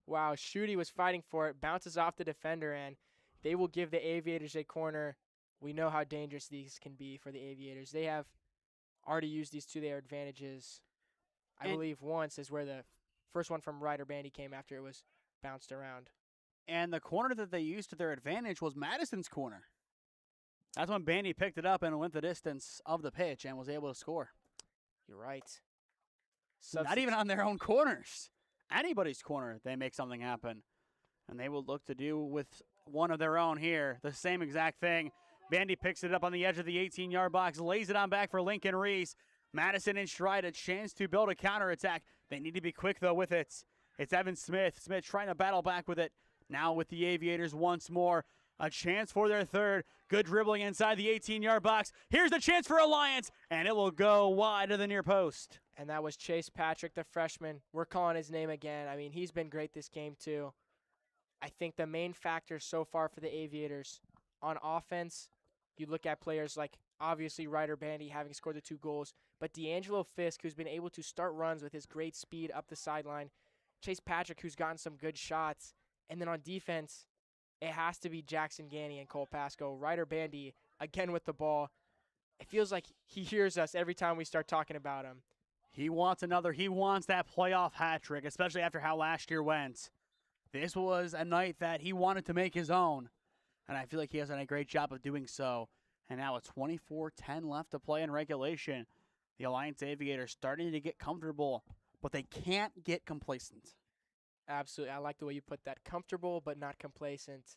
wow, Schutte was fighting for it, bounces off the defender, and they will give the Aviators a corner. We know how dangerous these can be for the Aviators. They have already used these to their advantages. I believe once is where the first one from Ryder Bandy came after it was bounced around. And the corner that they used to their advantage was Madison's corner. That's when Bandy picked it up and went the distance of the pitch and was able to score. You're right. Not even on their own corners. Anybody's corner, they make something happen. And they will look to do with one of their own here. The same exact thing. Bandy picks it up on the edge of the 18-yard box, lays it on back for Lincoln Reese. Madison in stride, a chance to build a counterattack. They need to be quick, though, with it. It's Evan Smith. Smith trying to battle back with it. Now with the Aviators once more. A chance for their third. Good dribbling inside the 18-yard box. Here's the chance for Alliance, and it will go wide to the near post. And that was Chase Patrick, the freshman. We're calling his name again. I mean, he's been great this game, too. I think the main factor so far for the Aviators on offense, you look at players like, obviously, Ryder Bandy having scored the 2 goals, but D'Angelo Fisk, who's been able to start runs with his great speed up the sideline. Chase Patrick, who's gotten some good shots. And then on defense, it has to be Jackson Ganny and Cole Pasco. Ryder Bandy, again with the ball. It feels like he hears us every time we start talking about him. He wants another. He wants that playoff hat trick, especially after how last year went. This was a night that he wanted to make his own, and I feel like he has done a great job of doing so. And now it's 24-10 left to play in regulation. The Alliance Aviators starting to get comfortable, but they can't get complacent. Absolutely. I like the way you put that. Comfortable, but not complacent.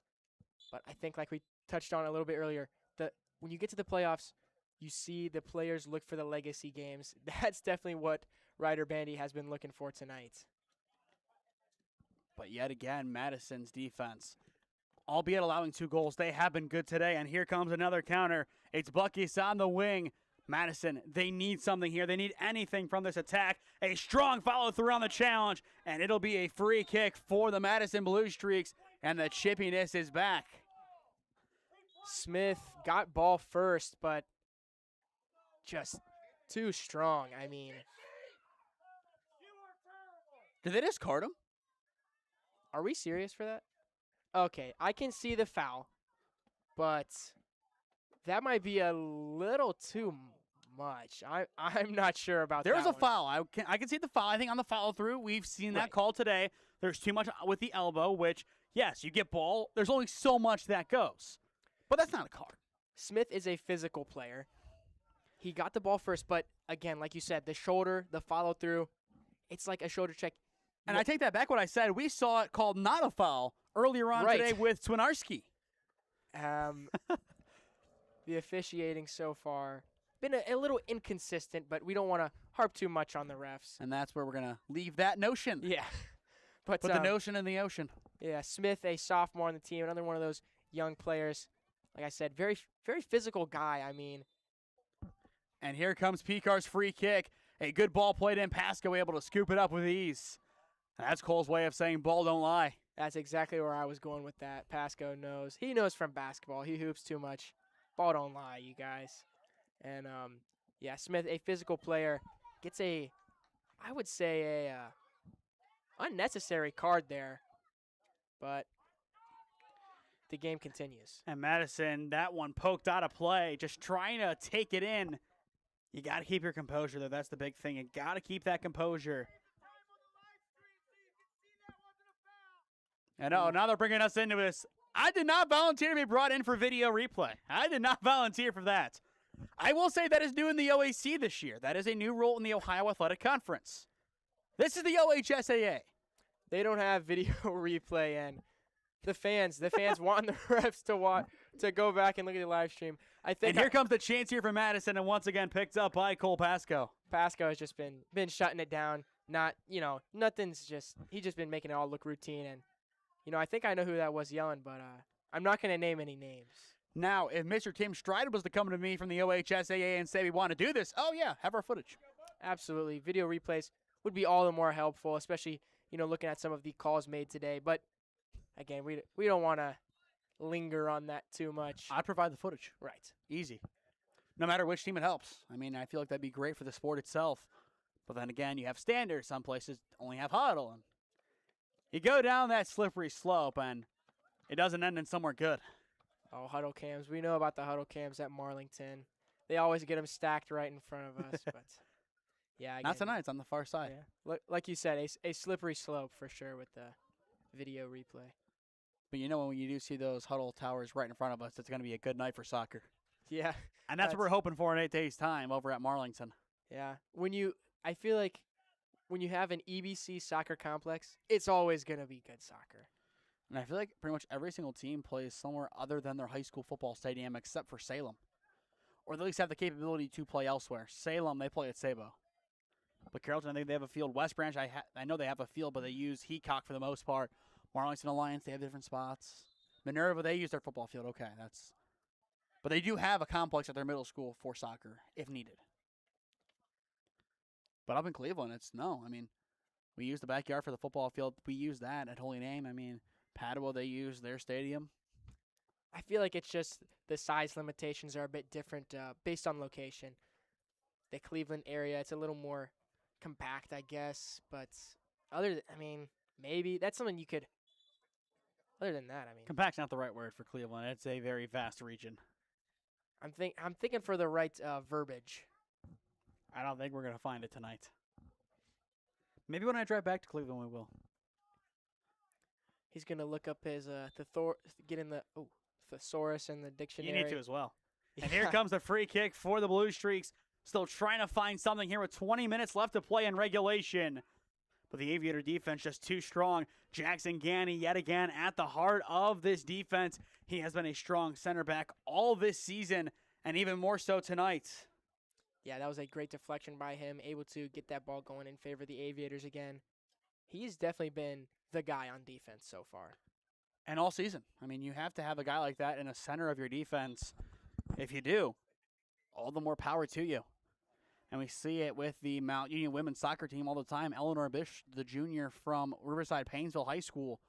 But I think, like we touched on a little bit earlier, when you get to the playoffs, you see the players look for the legacy games. That's definitely what Ryder Bandy has been looking for tonight. But yet again, Madison's defense, albeit allowing 2 goals, they have been good today. And here comes another counter. It's Bucky's on the wing. Madison, they need something here. They need anything from this attack. A strong follow-through on the challenge, and it'll be a free kick for the Madison Blue Streaks, and the chippiness is back. Smith got ball first, but just too strong. I mean, did they discard him? Are we serious for that? Okay, I can see the foul, but that might be a little too much. I'm not sure about There that was a one. foul. I can see the foul. I think on the follow through, we've seen that Right. call today. There's too much with the elbow, which, yes, you get ball. There's only so much that goes. But that's not a card. Smith is a physical player. He got the ball first, but again, like you said, the shoulder, the follow through, it's like a shoulder check. And I take that back what I said. We saw it called not a foul earlier on Right. today with Swinarski. The officiating so far been a little inconsistent, but we don't want to harp too much on the refs. And that's where we're going to leave that notion. Yeah. But Put the notion in the ocean. yeah, Smith, a sophomore on the team, another one of those young players. Like I said, very physical guy. I mean, And here comes Picar's free kick. A good ball played in. Pasco able to scoop it up with ease. And that's Cole's way of saying ball don't lie. that's exactly where I was going with that. Pasco knows. He knows from basketball. He hoops too much. Ball don't lie, you guys. And, yeah, Smith, a physical player, gets I would say a unnecessary card there. But the game continues. And Madison, that one poked out of play, just trying to take it in. You got to keep your composure, though. That's the big thing. You got to keep that composure. And now they're bringing us into this. I did not volunteer to be brought in for video replay. I did not volunteer for that. I will say that is new in the OAC this year. That is a new rule in the Ohio Athletic Conference. This is the OHSAA. They don't have video replay, and the fans want the refs to go back and look at the live stream. I think. And here comes the chance here for Madison, and once again picked up by Cole Pasco. Pasco has just been shutting it down. Not, he's just been making it all look routine. And, I think I know who that was yelling, but I'm not going to name any names. Now, if Mr. Tim Strider was to come to me from the OHSAA and say we want to do this, oh yeah, have our footage. Absolutely. Video replays would be all the more helpful, especially, looking at some of the calls made today. But, again, we don't want to linger on that too much. I'd provide the footage. Right. Easy. No matter which team it helps. I mean, I feel like that'd be great for the sport itself. But then again, you have standards. Some places only have huddle. And you go down that slippery slope, and it doesn't end in somewhere good. Oh, huddle cams. We know about the huddle cams at Marlington. They always get them stacked right in front of us. But, yeah. Again, Not tonight. It's on the far side. Yeah. Like you said, a slippery slope for sure with the video replay. But when you do see those huddle towers right in front of us, it's going to be a good night for soccer. Yeah. And that's what we're hoping for in 8 days' time over at Marlington. Yeah. I feel like when you have an EBC soccer complex, it's always going to be good soccer. And I feel like pretty much every single team plays somewhere other than their high school football stadium except for Salem. Or they at least have the capability to play elsewhere. Salem, they play at Sabo. But Carrollton, I think they have a field. West Branch, I know they have a field, but they use Heacock for the most part. Marlington Alliance, they have different spots. Minerva, they use their football field. Okay, but they do have a complex at their middle school for soccer, if needed. But up in Cleveland, we use the backyard for the football field. We use that at Holy Name. Padua, they use their stadium. I feel like it's just the size limitations are a bit different based on location. The Cleveland area, it's a little more compact, I guess. But maybe that's something you could. Other than that, Compact's not the right word for Cleveland. It's a very vast region. I'm thinking for the right verbiage. I don't think we're going to find it tonight. Maybe when I drive back to Cleveland, we will. He's going to look up his get in the thesaurus in the dictionary. You need to as well. And here comes the free kick for the Blue Streaks. Still trying to find something here with 20 minutes left to play in regulation. But the Aviator defense just too strong. Jackson Ganny yet again at the heart of this defense. He has been a strong center back all this season, and even more so tonight. Yeah, that was a great deflection by him, able to get that ball going in favor of the Aviators again. He's definitely been the guy on defense so far. And all season. You have to have a guy like that in the center of your defense. If you do, all the more power to you. And we see it with the Mount Union women's soccer team all the time. Eleanor Bish, the junior from Riverside Painesville High School,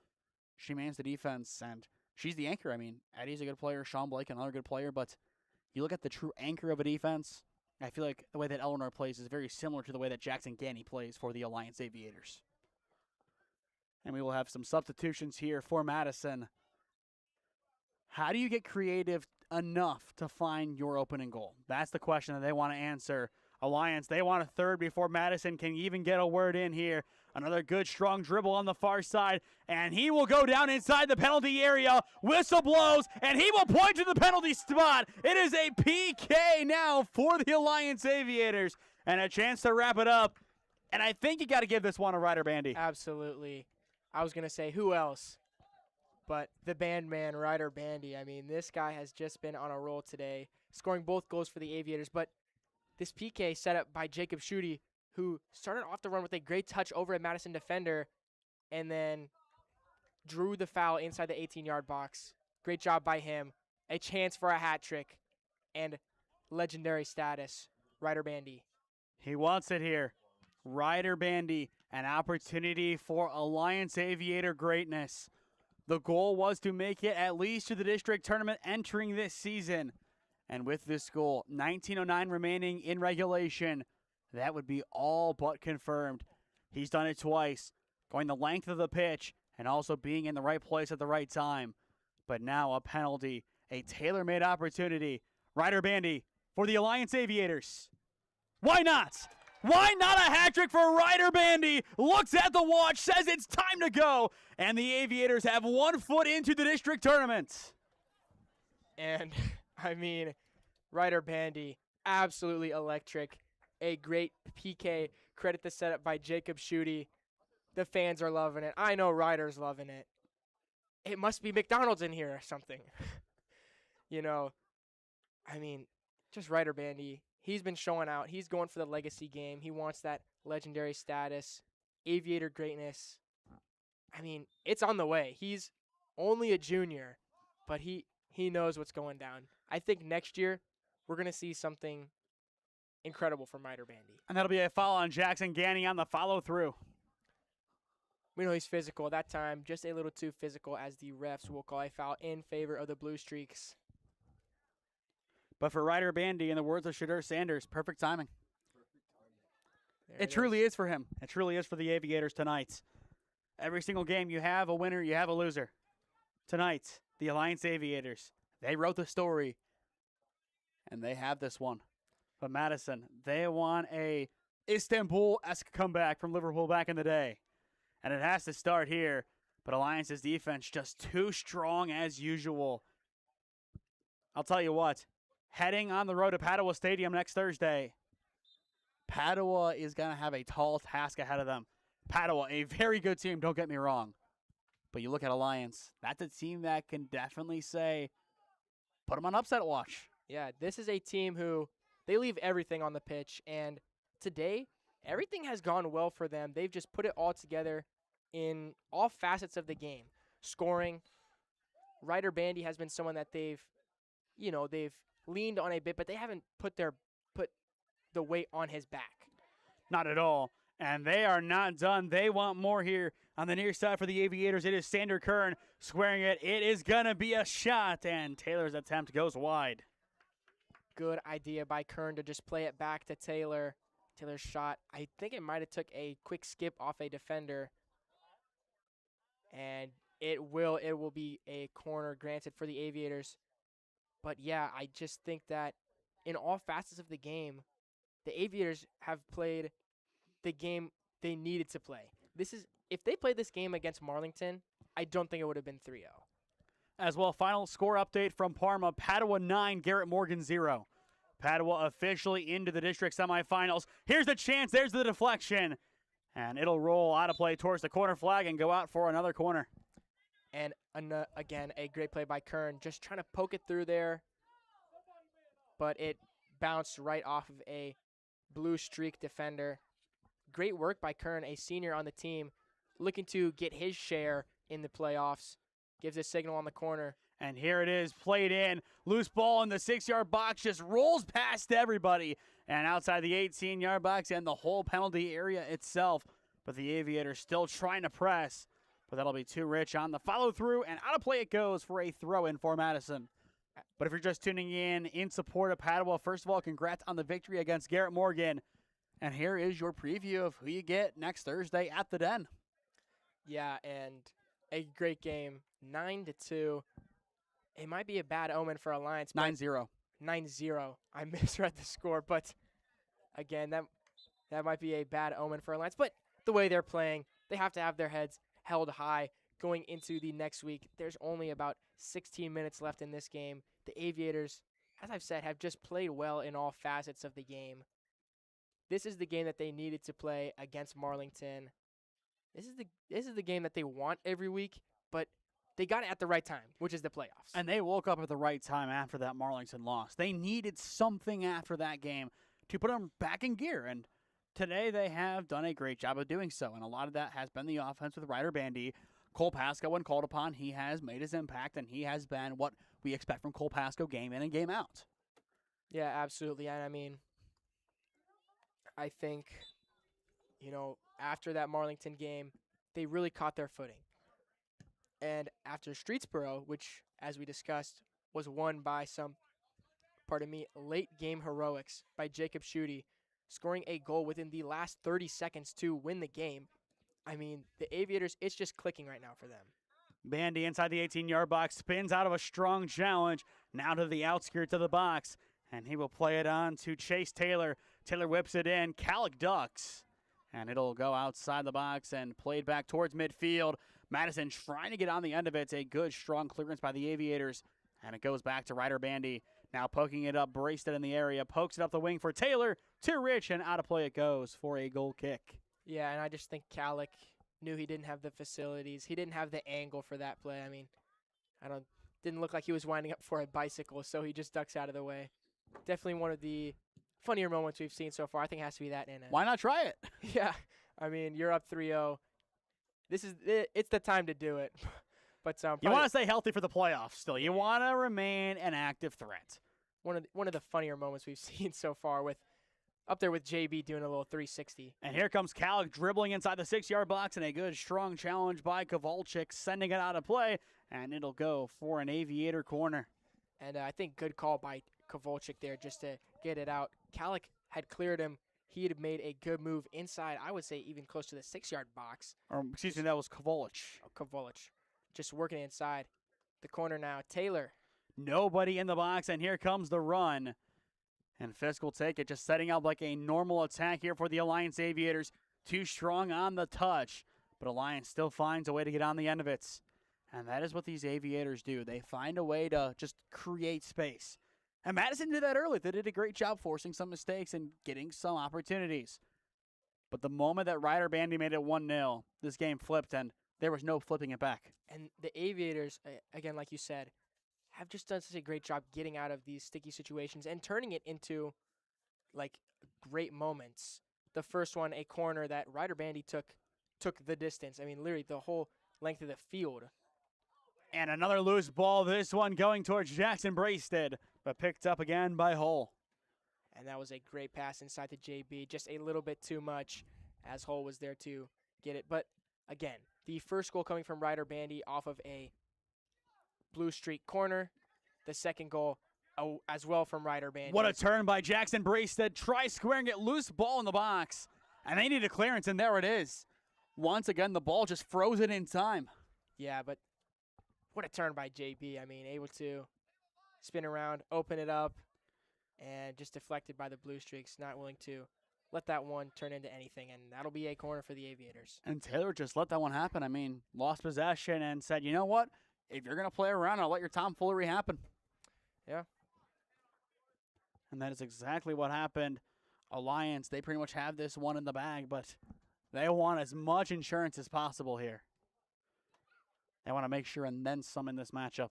she mans the defense, and she's the anchor. Eddie's a good player, Sean Blake, another good player, but you look at the true anchor of a defense, I feel like the way that Eleanor plays is very similar to the way that Jackson Ganny plays for the Alliance Aviators. And we will have some substitutions here for Madison. How do you get creative enough to find your opening goal? That's the question that they want to answer. Alliance, they want a third before Madison can even get a word in here. Another good, strong dribble on the far side, and he will go down inside the penalty area. Whistle blows, and he will point to the penalty spot. It is a PK now for the Alliance Aviators, and a chance to wrap it up. And I think you got to give this one to Ryder Bandy. Absolutely. I was going to say, who else but the band man, Ryder Bandy. I mean, this guy has just been on a roll today, scoring both goals for the Aviators. But this PK set up by Jacob Schutte, who started off the run with a great touch over a Madison defender and then drew the foul inside the 18-yard box. Great job by him. A chance for a hat trick and legendary status, Ryder Bandy. He wants it here. Ryder Bandy, an opportunity for Alliance Aviator greatness. The goal was to make it at least to the district tournament entering this season. And with this goal, 19:09 remaining in regulation, that would be all but confirmed. He's done it twice, going the length of the pitch and also being in the right place at the right time. But now a penalty, a tailor-made opportunity. Ryder Bandy for the Alliance Aviators. Why not? Why not a hat trick for Ryder Bandy? Looks at the watch, says it's time to go, and the Aviators have 1 foot into the district tournament. And, I mean, Ryder Bandy, absolutely electric. A great PK. Credit the setup by Jacob Schutte. The fans are loving it. I know Ryder's loving it. It must be McDonald's in here or something. You know, I mean, just Ryder Bandy. He's been showing out. He's going for the legacy game. He wants that legendary status, Aviator greatness. I mean, it's on the way. He's only a junior, but he knows what's going down. I think next year we're going to see something incredible from Ryder Bandy. And that'll be a foul on Jackson Ganny on the follow-through. We know he's physical. That time, just a little too physical, as the refs will call a foul in favor of the Blue Streaks. But for Ryder Bandy, in the words of Shadur Sanders, perfect timing. It is. truly is for him. It truly is for the Aviators tonight. Every single game, you have a winner, you have a loser. Tonight, the Alliance Aviators, they wrote the story, and they have this one. But Madison, they want a Istanbul-esque comeback from Liverpool back in the day. And it has to start here. But Alliance's defense just too strong as usual. I'll tell you what. Heading on the road to Padua Stadium next Thursday, Padua is going to have a tall task ahead of them. Padua, a very good team, don't get me wrong. But you look at Alliance, that's a team that can definitely say, put them on upset watch. Yeah, this is a team who, they leave everything on the pitch. And today, everything has gone well for them. They've just put it all together in all facets of the game. Scoring, Ryder Bandy has been someone that they've leaned on a bit, but they haven't put the weight on his back. Not at all. And they are not done. They want more here on the near side for the Aviators. It is Sander Kern squaring it. It is going to be a shot, and Taylor's attempt goes wide. Good idea by Kern to just play it back to Taylor. Taylor's shot, I think it might have took a quick skip off a defender. And it will be a corner granted for the Aviators. But yeah, I just think that in all facets of the game, the Aviators have played the game they needed to play. If they played this game against Marlington, I don't think it would have been 3-0. As well, final score update from Parma. Padua 9, Garrett Morgan 0. Padua officially into the district semifinals. Here's the chance. There's the deflection. And it'll roll out of play towards the corner flag and go out for another corner. And again, a great play by Kern. Just trying to poke it through there. But it bounced right off of a Blue Streak defender. Great work by Kern, a senior on the team, looking to get his share in the playoffs. Gives a signal on the corner. And here it is, played in. Loose ball in the 6-yard box, just rolls past everybody. And outside the 18-yard box and the whole penalty area itself. But the Aviators still trying to press. But that'll be too rich on the follow-through. And out of play it goes for a throw-in for Madison. But if you're just tuning in support of Padua, first of all, congrats on the victory against Garrett Morgan. And here is your preview of who you get next Thursday at the Den. Yeah, and a great game. 9-2. it might be a bad omen for Alliance. 9-0. 9-0. I misread the score, but again, that might be a bad omen for Alliance. But the way they're playing, they have to have their heads held high going into the next week. There's only about 16 minutes left in this game. The Aviators, as I've said, have just played well in all facets of the game. This is the game that they needed to play against Marlington. This is the game that they want every week, but they got it at the right time, which is the playoffs. And they woke up at the right time after that Marlington loss. They needed something after that game to put them back in gear, and today they have done a great job of doing so, and a lot of that has been the offense with Ryder Bandy. Cole Pasco, when called upon, he has made his impact, and he has been what we expect from Cole Pasco game in and game out. Yeah, absolutely. And I mean, I think, after that Marlington game, they really caught their footing. And after Streetsboro, which, as we discussed, was won by some, late game heroics by Jacob Schutte, scoring a goal within the last 30 seconds to win the game. I mean, the Aviators, it's just clicking right now for them. Bandy inside the 18-yard box, spins out of a strong challenge, now to the outskirts of the box, and he will play it on to Chase Taylor. Taylor whips it in, Calic ducks, and it'll go outside the box and played back towards midfield. Madison trying to get on the end of it. It's a good, strong clearance by the Aviators, and it goes back to Ryder Bandy. Now poking it up, braced it in the area, pokes it up the wing for Taylor, to Rich, and out of play it goes for a goal kick. Yeah, and I just think Calic knew he didn't have the facilities. He didn't have the angle for that play. I mean, didn't look like he was winding up for a bicycle, so he just ducks out of the way. Definitely one of the funnier moments we've seen so far. I think it has to be that in it. Why not try it? Yeah, I mean, you're up 3-0. It's the time to do it. But you want to stay healthy for the playoffs still. You want to remain an active threat. One of the funnier moments we've seen so far, with up there with JB doing a little 360. And here comes Calic dribbling inside the 6-yard box, and a good strong challenge by Kowalczyk, sending it out of play, and it'll go for an Aviator corner. And I think good call by Kowalczyk there just to get it out. Calic had cleared him. He had made a good move inside, I would say even close to the 6-yard box. Or, excuse me, that was Kowalczyk. Oh, Kowalczyk. Just working inside the corner now. Taylor. Nobody in the box, and here comes the run. And Fisk will take it, just setting up like a normal attack here for the Alliance Aviators. Too strong on the touch, but Alliance still finds a way to get on the end of it. And that is what these Aviators do. They find a way to just create space. And Madison did that early. They did a great job forcing some mistakes and getting some opportunities. But the moment that Ryder Bandy made it 1-0, this game flipped, and there was no flipping it back. And the Aviators, again, like you said, have just done such a great job getting out of these sticky situations and turning it into, great moments. The first one, a corner that Ryder Bandy took the distance. I mean, literally the whole length of the field. And another loose ball, this one going towards Jackson Braisted, but picked up again by Hull. And that was a great pass inside to JB, just a little bit too much as Hull was there to get it. But again, the first goal coming from Ryder Bandy off of a Blue Streak corner. The second goal as well from Ryder Bandy. What a turn by Jackson Braisted. Try squaring it, loose ball in the box. And they need a clearance, and there it is. Once again, the ball just froze it in time. Yeah, but what a turn by JB. I mean, able to spin around, open it up, and just deflected by the Blue Streaks. Not willing to let that one turn into anything, and that'll be a corner for the Aviators. And Taylor just let that one happen. I mean, lost possession and said, you know what? If you're going to play around, I'll let your tomfoolery happen. Yeah. And that is exactly what happened. Alliance, they pretty much have this one in the bag, but they want as much insurance as possible here. They want to make sure and then some in this matchup.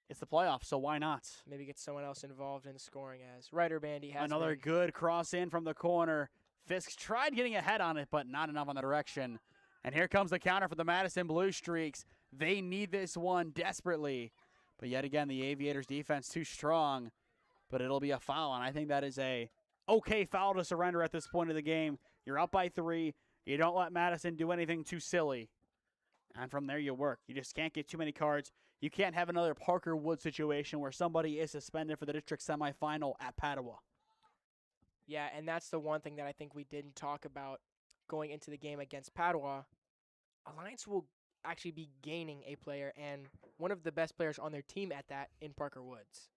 It's the playoffs, so why not? Maybe get someone else involved in the scoring, as Ryder Bandy has another good cross in from the corner. Fisk tried getting ahead on it, but not enough on the direction. And here comes the counter for the Madison Blue Streaks. They need this one desperately. But yet again, the Aviators' defense too strong. But it'll be a foul, and I think that is a okay foul to surrender at this point of the game. You're up by 3. You don't let Madison do anything too silly. And from there you work. You just can't get too many cards. You can't have another Parker Wood situation where somebody is suspended for the district semifinal at Padua. Yeah, and that's the one thing that I think we didn't talk about going into the game against Padua. Alliance will actually be gaining a player and one of the best players on their team at that in Parker Woods.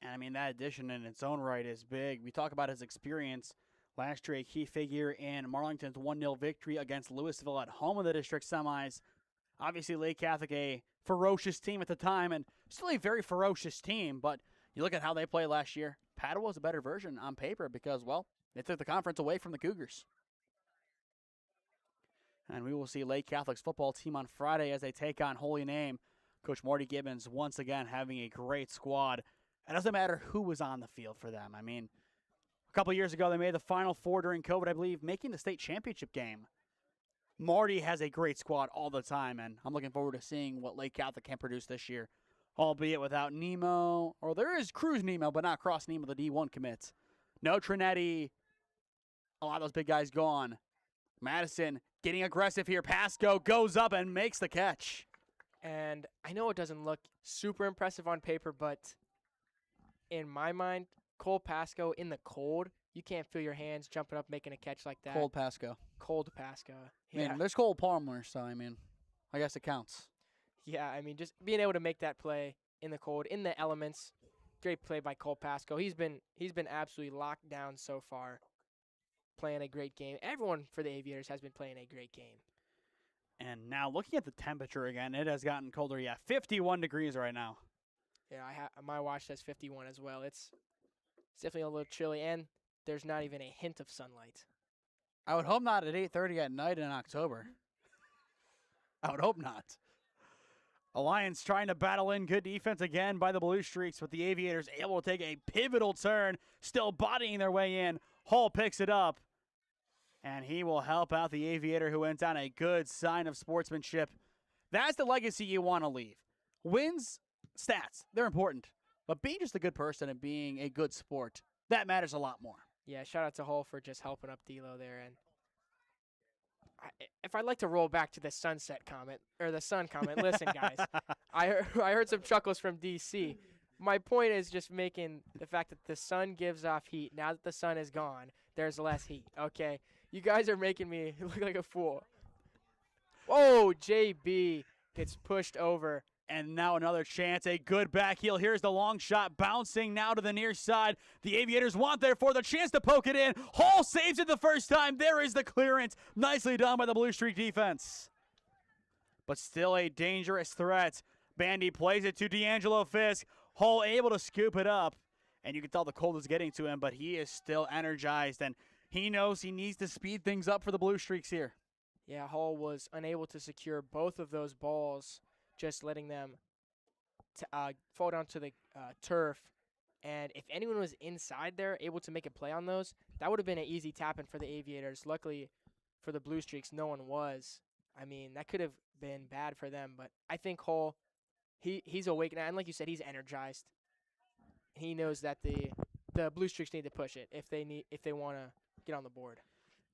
And I mean, that addition in its own right is big. We talk about his experience. Last year, a key figure in Marlington's 1-0 victory against Louisville at home in the district semis. Obviously, Lake Catholic, a ferocious team at the time, and still a very ferocious team. But you look at how they played last year. Padua was a better version on paper because, well, they took the conference away from the Cougars. And we will see Lake Catholic's football team on Friday as they take on Holy Name. Coach Marty Gibbons, once again, having a great squad. It doesn't matter who was on the field for them. I mean, a couple years ago, they made the Final Four during COVID, I believe, making the state championship game. Marty has a great squad all the time, and I'm looking forward to seeing what Lake Catholic can produce this year, albeit without Nemo. Or there is Cruz Nemo, but not Cross Nemo, the D1 commits. No Trinetti. A lot of those big guys gone. Madison getting aggressive here. Pasco goes up and makes the catch. And I know it doesn't look super impressive on paper, but in my mind, Cole Pasco in the cold, you can't feel your hands jumping up making a catch like that. Cold Pasco. Cold Pasco. Yeah. I mean, there's Cole Palmer, so I mean, I guess it counts. Yeah, I mean, just being able to make that play in the cold, in the elements, great play by Cole Pasco. He's been absolutely locked down so far, playing a great game. Everyone for the Aviators has been playing a great game. And now looking at the temperature again, it has gotten colder. Yeah, 51 degrees right now. Yeah, my watch says 51 as well. It's definitely a little chilly, and there's not even a hint of sunlight. I would hope not at 8:30 at night in October. I would hope not. Alliance trying to battle in good defense again by the Blue Streaks, with the Aviators able to take a pivotal turn, still bodying their way in. Hall picks it up, and he will help out the Aviator, who went down a good sign of sportsmanship. That's the legacy you want to leave. Wins, stats, they're important. But being just a good person and being a good sport, that matters a lot more. Yeah, shout out to Hull for just helping up D'Lo there. And if I'd like to roll back to the sunset comment, or the sun comment, listen, guys, I heard some chuckles from DC. My point is just making the fact that the sun gives off heat. Now that the sun is gone, there's less heat, okay? You guys are making me look like a fool. Oh, JB gets pushed over. And now another chance, a good back heel. Here's the long shot, bouncing now to the near side. The Aviators want therefore the chance to poke it in. Hall saves it the first time. There is the clearance. Nicely done by the Blue Streak defense. But still a dangerous threat. Bandy plays it to D'Angelo Fisk. Hall able to scoop it up. And you can tell the cold is getting to him, but he is still energized. And he knows he needs to speed things up for the Blue Streaks here. Yeah, Hall was unable to secure both of those balls, just letting them fall down to the turf. And if anyone was inside there, able to make a play on those, that would have been an easy tap-in for the Aviators. Luckily for the Blue Streaks, no one was. I mean, that could have been bad for them. But I think Hall, he's awake now. And like you said, he's energized. He knows that the Blue Streaks need to push it if they want to get on the board.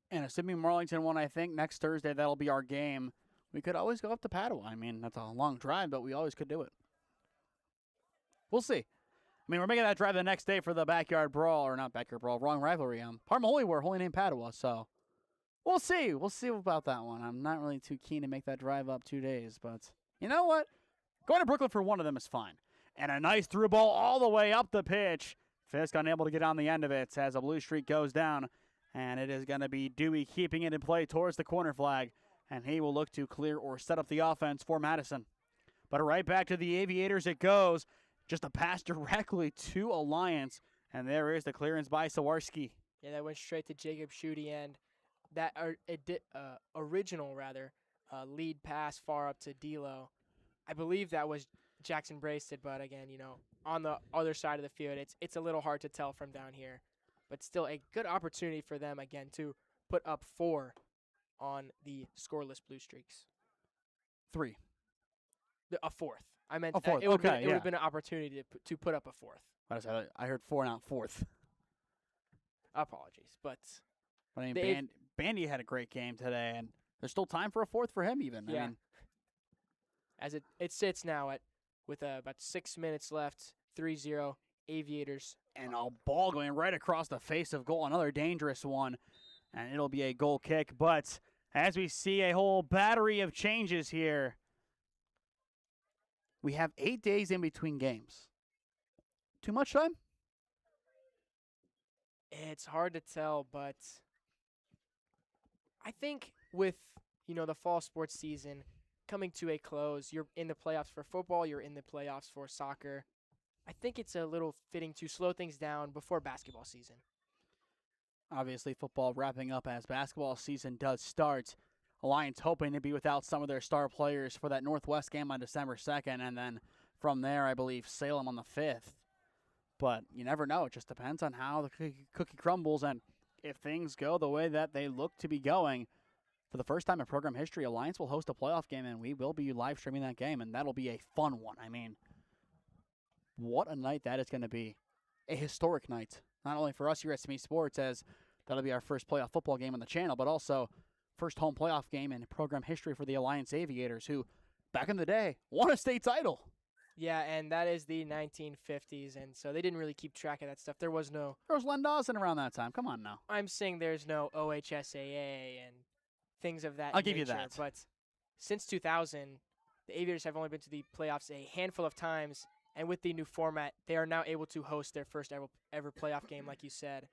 And assuming Marlington won, I think next Thursday that'll be our game. We could always go up to Padua. I mean, that's a long drive, but we always could do it. We'll see. I mean, we're making that drive the next day for the backyard brawl, or not backyard brawl, wrong rivalry. Parma Holy War, Holy Name Padua, so we'll see. We'll see about that one. I'm not really too keen to make that drive up 2 days, but you know what? Going to Brooklyn for one of them is fine. And a nice through ball all the way up the pitch. Fisk unable to get on the end of it as a Blue Streak goes down, and it is going to be Dewey keeping it in play towards the corner flag. And he will look to clear or set up the offense for Madison. But right back to the Aviators it goes. Just a pass directly to Alliance. And there is the clearance by Sawarski. Yeah, that went straight to Jacob Schutte. And that original lead pass far up to D'Lo. I believe that was Jackson Brasted. But again, on the other side of the field, it's a little hard to tell from down here. But still a good opportunity for them, again, to put up 4 on the scoreless Blue Streaks. 3. A 4th. I meant a 4th. It would have been an opportunity to put up a 4th. I heard 4, not 4th. Apologies, but I mean, Bandy had a great game today, and there's still time for a 4th for him even. Yeah. I mean, as it sits now with about 6 minutes left, 3-0 Aviators. And a ball going right across the face of goal, another dangerous one, and it'll be a goal kick, but as we see a whole battery of changes here. We have 8 days in between games. Too much time? It's hard to tell, but I think with, the fall sports season coming to a close, you're in the playoffs for football, you're in the playoffs for soccer. I think it's a little fitting to slow things down before basketball season. Obviously, football wrapping up as basketball season does start. Alliance hoping to be without some of their star players for that Northwest game on December 2nd, and then from there, I believe, Salem on the 5th. But you never know. It just depends on how the cookie crumbles, and if things go the way that they look to be going, for the first time in program history, Alliance will host a playoff game, and we will be live streaming that game, and that'll be a fun one. I mean, what a night that is going to be. A historic night, not only for us here at SmeeSports, as that'll be our first playoff football game on the channel, but also first home playoff game in program history for the Alliance Aviators, who, back in the day, won a state title. Yeah, and that is the 1950s, and so they didn't really keep track of that stuff. There was Len Dawson around that time. Come on now. I'm saying there's no OHSAA and things of that I'll give you nature, that. But since 2000, the Aviators have only been to the playoffs a handful of times, and with the new format, they are now able to host their first ever playoff game, like you said.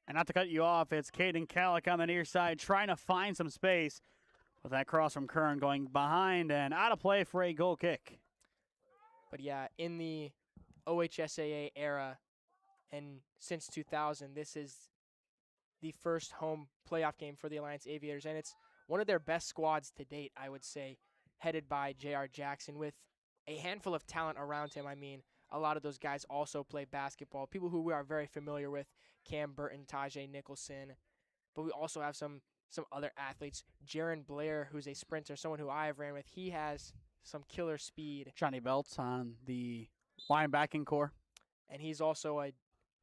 And not to cut you off, it's Caden Calick on the near side trying to find some space with that cross from Kern going behind and out of play for a goal kick. But yeah, in the OHSAA era and since 2000, this is the first home playoff game for the Alliance Aviators, and it's one of their best squads to date, I would say, headed by J.R. Jackson with a handful of talent around him. I mean, a lot of those guys also play basketball, people who we are very familiar with, Cam Burton, Tajay Nicholson, but we also have some other athletes. Jaron Blair, who's a sprinter, someone who I have ran with, he has some killer speed. Johnny Belts on the linebacking core. And he's also a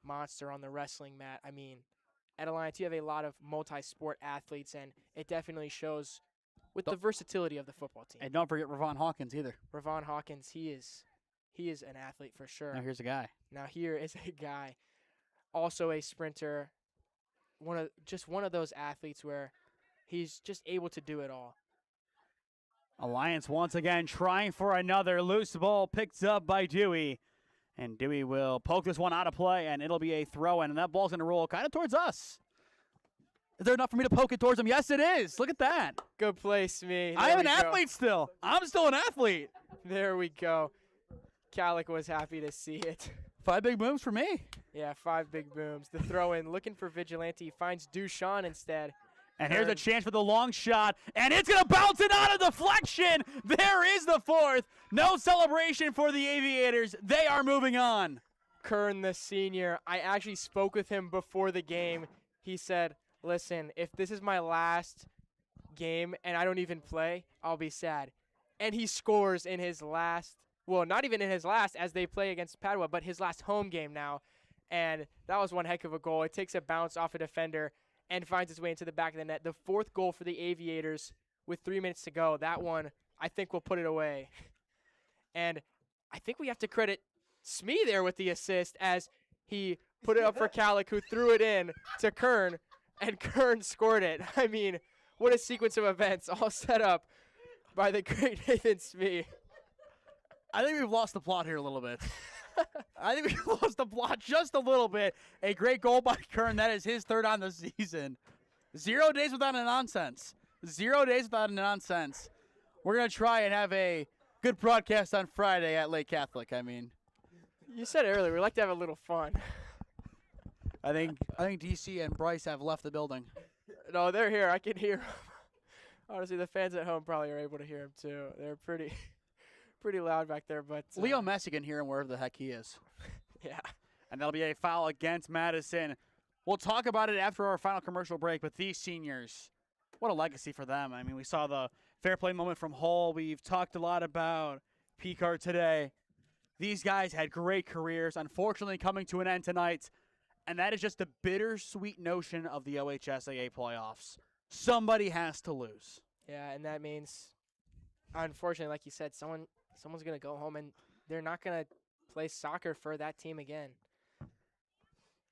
monster on the wrestling mat. I mean, at Alliance, you have a lot of multi-sport athletes, and it definitely shows with the versatility of the football team. And don't forget Ravon Hawkins either. Ravon Hawkins, he is an athlete for sure. Now here's a guy. Now here is a guy, also a sprinter, one of those athletes where he's just able to do it all. Alliance once again trying for another loose ball picked up by Dewey. And Dewey will poke this one out of play, and it'll be a throw-in, and that ball's going to roll kind of towards us. Is there enough for me to poke it towards him? Yes, it is. Look at that. Good play, Smee. I am an athlete still. I'm still an athlete. There we go. Calick was happy to see it. 5 big booms for me. Yeah, 5 big booms. The throw-in, looking for Vigilante, finds Dushan instead. And here's a chance for the long shot, and it's going to bounce it out of deflection. There is the 4th. No celebration for the Aviators. They are moving on. Kern, the senior, I actually spoke with him before the game. He said, listen, if this is my last game and I don't even play, I'll be sad. And he scores in his last, well, not even in his last as they play against Padua, but his last home game now. And that was one heck of a goal. It takes a bounce off a defender and finds its way into the back of the net. The 4th goal for the Aviators with 3 minutes to go. That one, I think, will put it away. And I think we have to credit Smee there with the assist as he put it up for Calick, who threw it in to Kern, and Kern scored it. I mean, what a sequence of events all set up by the great Nathan Smee. I think we've lost the plot here a little bit. I think we lost the plot just a little bit. A great goal by Kern. That is his 3rd on the season. 0 days without a nonsense. 0 days without a nonsense. We're going to try and have a good broadcast on Friday at Lake Catholic. I mean, you said earlier, we like to have a little fun. I think DC and Bryce have left the building. No, they're here. I can hear them. Honestly, the fans at home probably are able to hear them too. They're pretty loud back there. But Leo Messi can hear him wherever the heck he is. Yeah. And that'll be a foul against Madison. We'll talk about it after our final commercial break, but these seniors, what a legacy for them. I mean, we saw the fair play moment from Hull. We've talked a lot about Picard today. These guys had great careers, unfortunately coming to an end tonight. And that is just the bittersweet notion of the OHSAA playoffs. Somebody has to lose. Yeah, and that means, unfortunately, like you said, someone's going to go home and they're not going to play soccer for that team again.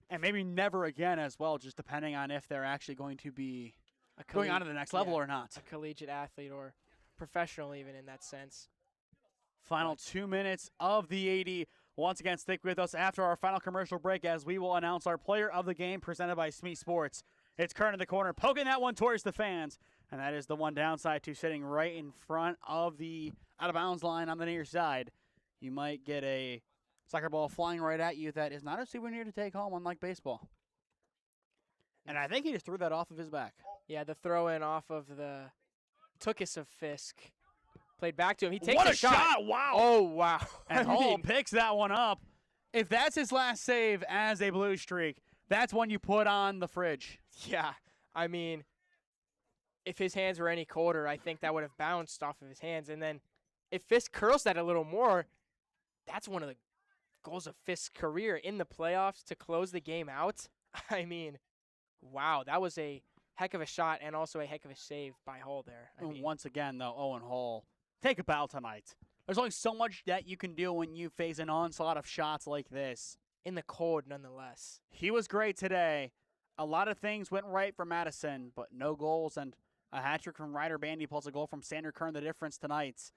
And maybe never again as well, just depending on if they're actually going to be going on to the next level or not. A collegiate athlete or professional even in that sense. Final 2 minutes of the 80. Once again, stick with us after our final commercial break as we will announce our player of the game presented by SmeeSports. It's Kern in the corner, poking that one towards the fans. And that is the one downside to sitting right in front of the out-of-bounds line on the near side. You might get a soccer ball flying right at you that is not a souvenir to take home, unlike baseball. And I think he just threw that off of his back. Yeah, the throw-in off of the Tookus of Fisk. Played back to him. He takes What the a shot! Wow. Oh, wow. And Hall picks that one up. If that's his last save as a Blue Streak, that's one you put on the fridge. Yeah, I mean, if his hands were any colder, I think that would have bounced off of his hands. And then if Fisk curls that a little more, that's one of the goals of Fisk's career in the playoffs to close the game out. I mean, wow, that was a heck of a shot and also a heck of a save by Hall there. I mean, Once again, though, Owen Hall, take a bow tonight. There's only so much that you can do when you face an onslaught of shots like this. in the cold nonetheless. He was great today. A lot of things went right for Madison, but no goals, and a hat trick from Ryder Bandy plus a goal from Sander Kern, the difference tonight.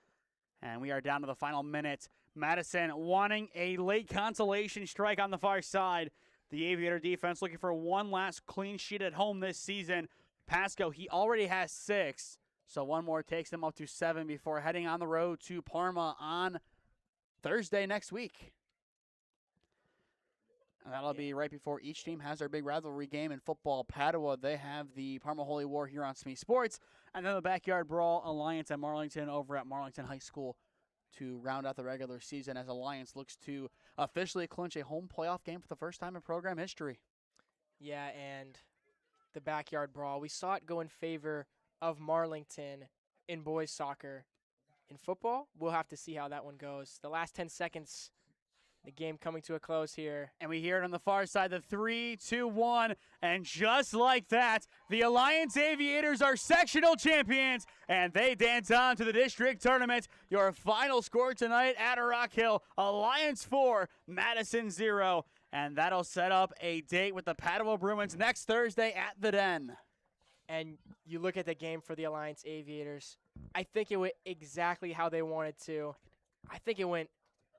And we are down to the final minute. Madison wanting a late consolation strike on the far side. The Aviator defense looking for one last clean sheet at home this season. Pasco, he already has 6, so one more takes him up to 7 before heading on the road to Parma on Thursday next week. And that'll be right before each team has their big rivalry game in football. Padua, they have the Parma Holy War here on SmeeSports. And then the Backyard Brawl, Alliance and Marlington over at Marlington High School to round out the regular season as Alliance looks to officially clinch a home playoff game for the first time in program history. Yeah, and the Backyard Brawl, we saw it go in favor of Marlington in boys soccer. In football, we'll have to see how that one goes. The last 10 seconds, the game coming to a close here. And we hear it on the far side, the 3-2-1. And just like that, the Alliance Aviators are sectional champions, and they dance on to the district tournament. Your final score tonight at Rockhill, Alliance 4, Madison 0. And that'll set up a date with the Padua Bruins next Thursday at the Den. And you look at the game for the Alliance Aviators, I think it went exactly how they wanted to. I think it went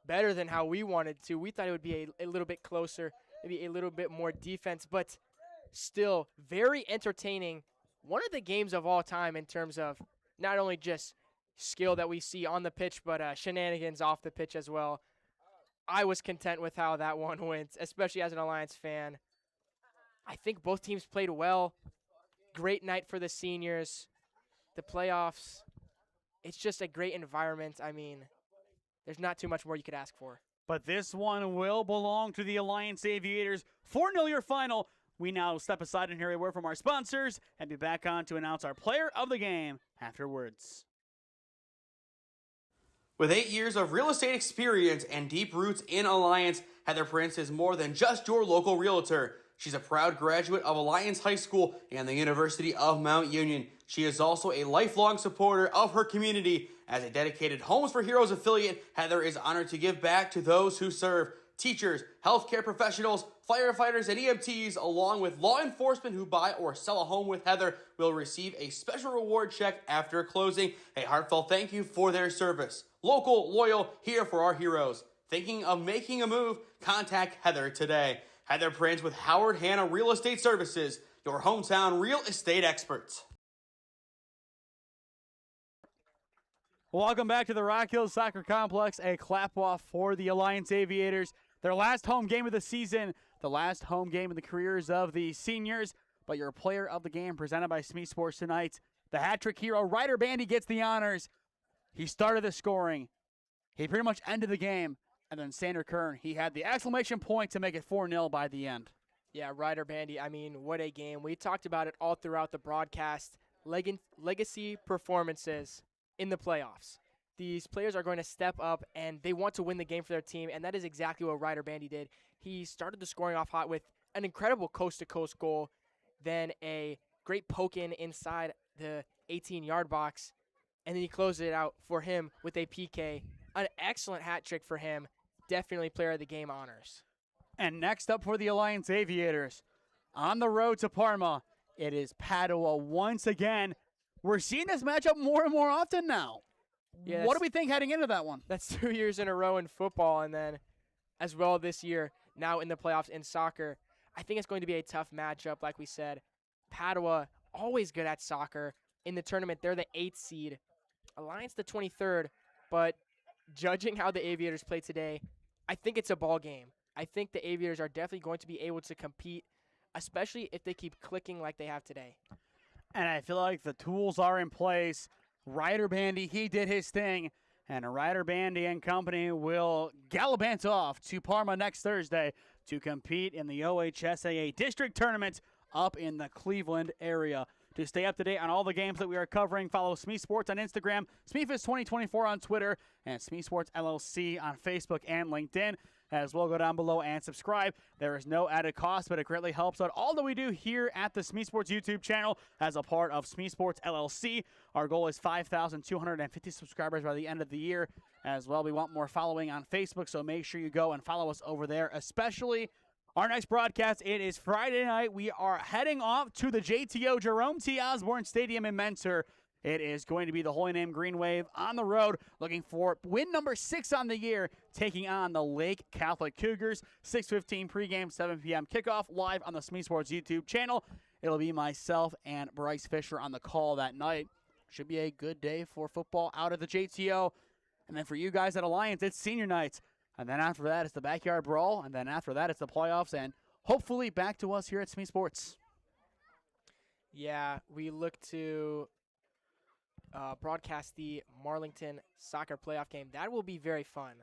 better than how we wanted to. We thought it would be a little bit closer, maybe a little bit more defense, but still very entertaining. One of the games of all time in terms of not only just skill that we see on the pitch, but shenanigans off the pitch as well. I was content with how that one went, especially as an Alliance fan. I think both teams played well. Great night for the seniors. The playoffs, it's just a great environment. I mean, there's not too much more you could ask for. But this one will belong to the Alliance Aviators. 4-0 your final. We now step aside and hear a word from our sponsors and be back on to announce our player of the game afterwards. With 8 years of real estate experience and deep roots in Alliance, Heather Prince is more than just your local realtor. She's a proud graduate of Alliance High School and the University of Mount Union. She is also a lifelong supporter of her community. As a dedicated Homes for Heroes affiliate, Heather is honored to give back to those who serve. Teachers, healthcare professionals, firefighters, and EMTs, along with law enforcement who buy or sell a home with Heather, will receive a special reward check after closing. A heartfelt thank you for their service. Local, loyal, here for our heroes. Thinking of making a move? Contact Heather today. Heather Prince with Howard Hanna Real Estate Services, your hometown real estate experts. Welcome back to the Rockhill Soccer Complex, a clap-off for the Alliance Aviators. Their last home game of the season, the last home game in the careers of the seniors, but your player of the game presented by SmeeSports tonight. The hat-trick hero, Ryder Bandy, gets the honors. He started the scoring. He pretty much ended the game. And then Sander Kern, he had the exclamation point to make it 4-0 by the end. Yeah, Ryder Bandy, I mean, what a game. We talked about it all throughout the broadcast. Legacy performances in the playoffs. These players are going to step up, and they want to win the game for their team, and that is exactly what Ryder Bandy did. He started the scoring off hot with an incredible coast-to-coast goal, then a great poke-in inside the 18-yard box, and then he closed it out for him with a PK. An excellent hat trick for him. Definitely player of the game honors. And next up for the Alliance Aviators, on the road to Parma, It is Padua once again. We're seeing this matchup more and more often now. Yeah, what do we think heading into that one? That's 2 years in a row in football, and then as well this year, now in the playoffs in soccer. I think it's going to be a tough matchup, like we said. Padua, always good at soccer. In the tournament, they're the 8th seed. Alliance the 23rd, but judging how the Aviators play today, I think it's a ball game. I think the Aviators are definitely going to be able to compete, especially if they keep clicking like they have today. And I feel like the tools are in place. Ryder Bandy, he did his thing. And Ryder Bandy and company will gallivant off to Parma next Thursday to compete in the OHSAA District Tournament up in the Cleveland area. To stay up to date on all the games that we are covering, follow SmeeSports on Instagram, SmeeFist2024 on Twitter, and SmeeSports LLC on Facebook and LinkedIn. As well, go down below and subscribe. There is no added cost, but it greatly helps out all that we do here at the SmeeSports YouTube channel as a part of SmeeSports LLC. Our goal is 5,250 subscribers by the end of the year. As well, we want more following on Facebook, so make sure you go and follow us over there, especially our next broadcast. It is Friday night. We are heading off to the JTO Jerome T. Osborne Stadium in Mentor. It is going to be the Holy Name Green Wave on the road, looking for win number 6 on the year, taking on the Lake Catholic Cougars. 6:15 pregame, 7 p.m. kickoff, live on the SmeeSports YouTube channel. It'll be myself and Bryce Fisher on the call that night. Should be a good day for football out of the JTO. And then for you guys at Alliance, it's senior night. And then after that, it's the backyard brawl. And then after that, it's the playoffs. And hopefully back to us here at SmeeSports. Yeah, we look to broadcast the Marlington soccer playoff game. That will be very fun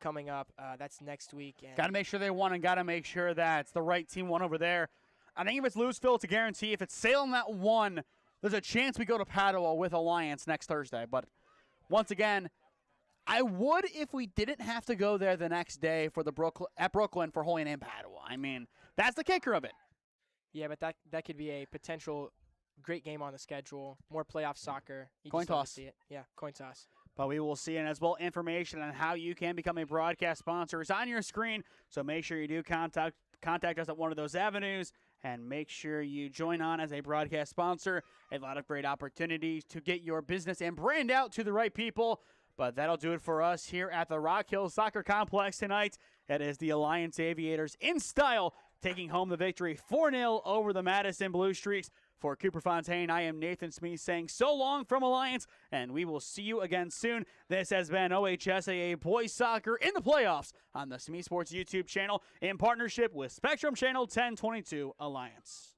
coming up. That's next week. Got to make sure they won and got to make sure that it's the right team won over there. I think if it's Louisville, it's a guarantee. If it's Salem that won, there's a chance we go to Padua with Alliance next Thursday. But once again, I would if we didn't have to go there the next day for the Brooklyn for Holy Name Padua. I mean, that's the kicker of it. Yeah, but that could be a potential great game on the schedule. More playoff soccer. Coin toss. See it. Yeah, coin toss. But we will see, and as well, information on how you can become a broadcast sponsor is on your screen. So make sure you do contact us at one of those avenues, and make sure you join on as a broadcast sponsor. A lot of great opportunities to get your business and brand out to the right people. But that'll do it for us here at the Rockhill Soccer Complex tonight. It is the Alliance Aviators in style taking home the victory 4-0 over the Madison Blue Streaks. For Cooper Fontaine, I am Nathan Smee saying so long from Alliance, and we will see you again soon. This has been OHSAA Boys Soccer in the playoffs on the SmeeSports YouTube channel in partnership with Spectrum Channel 1022 Alliance.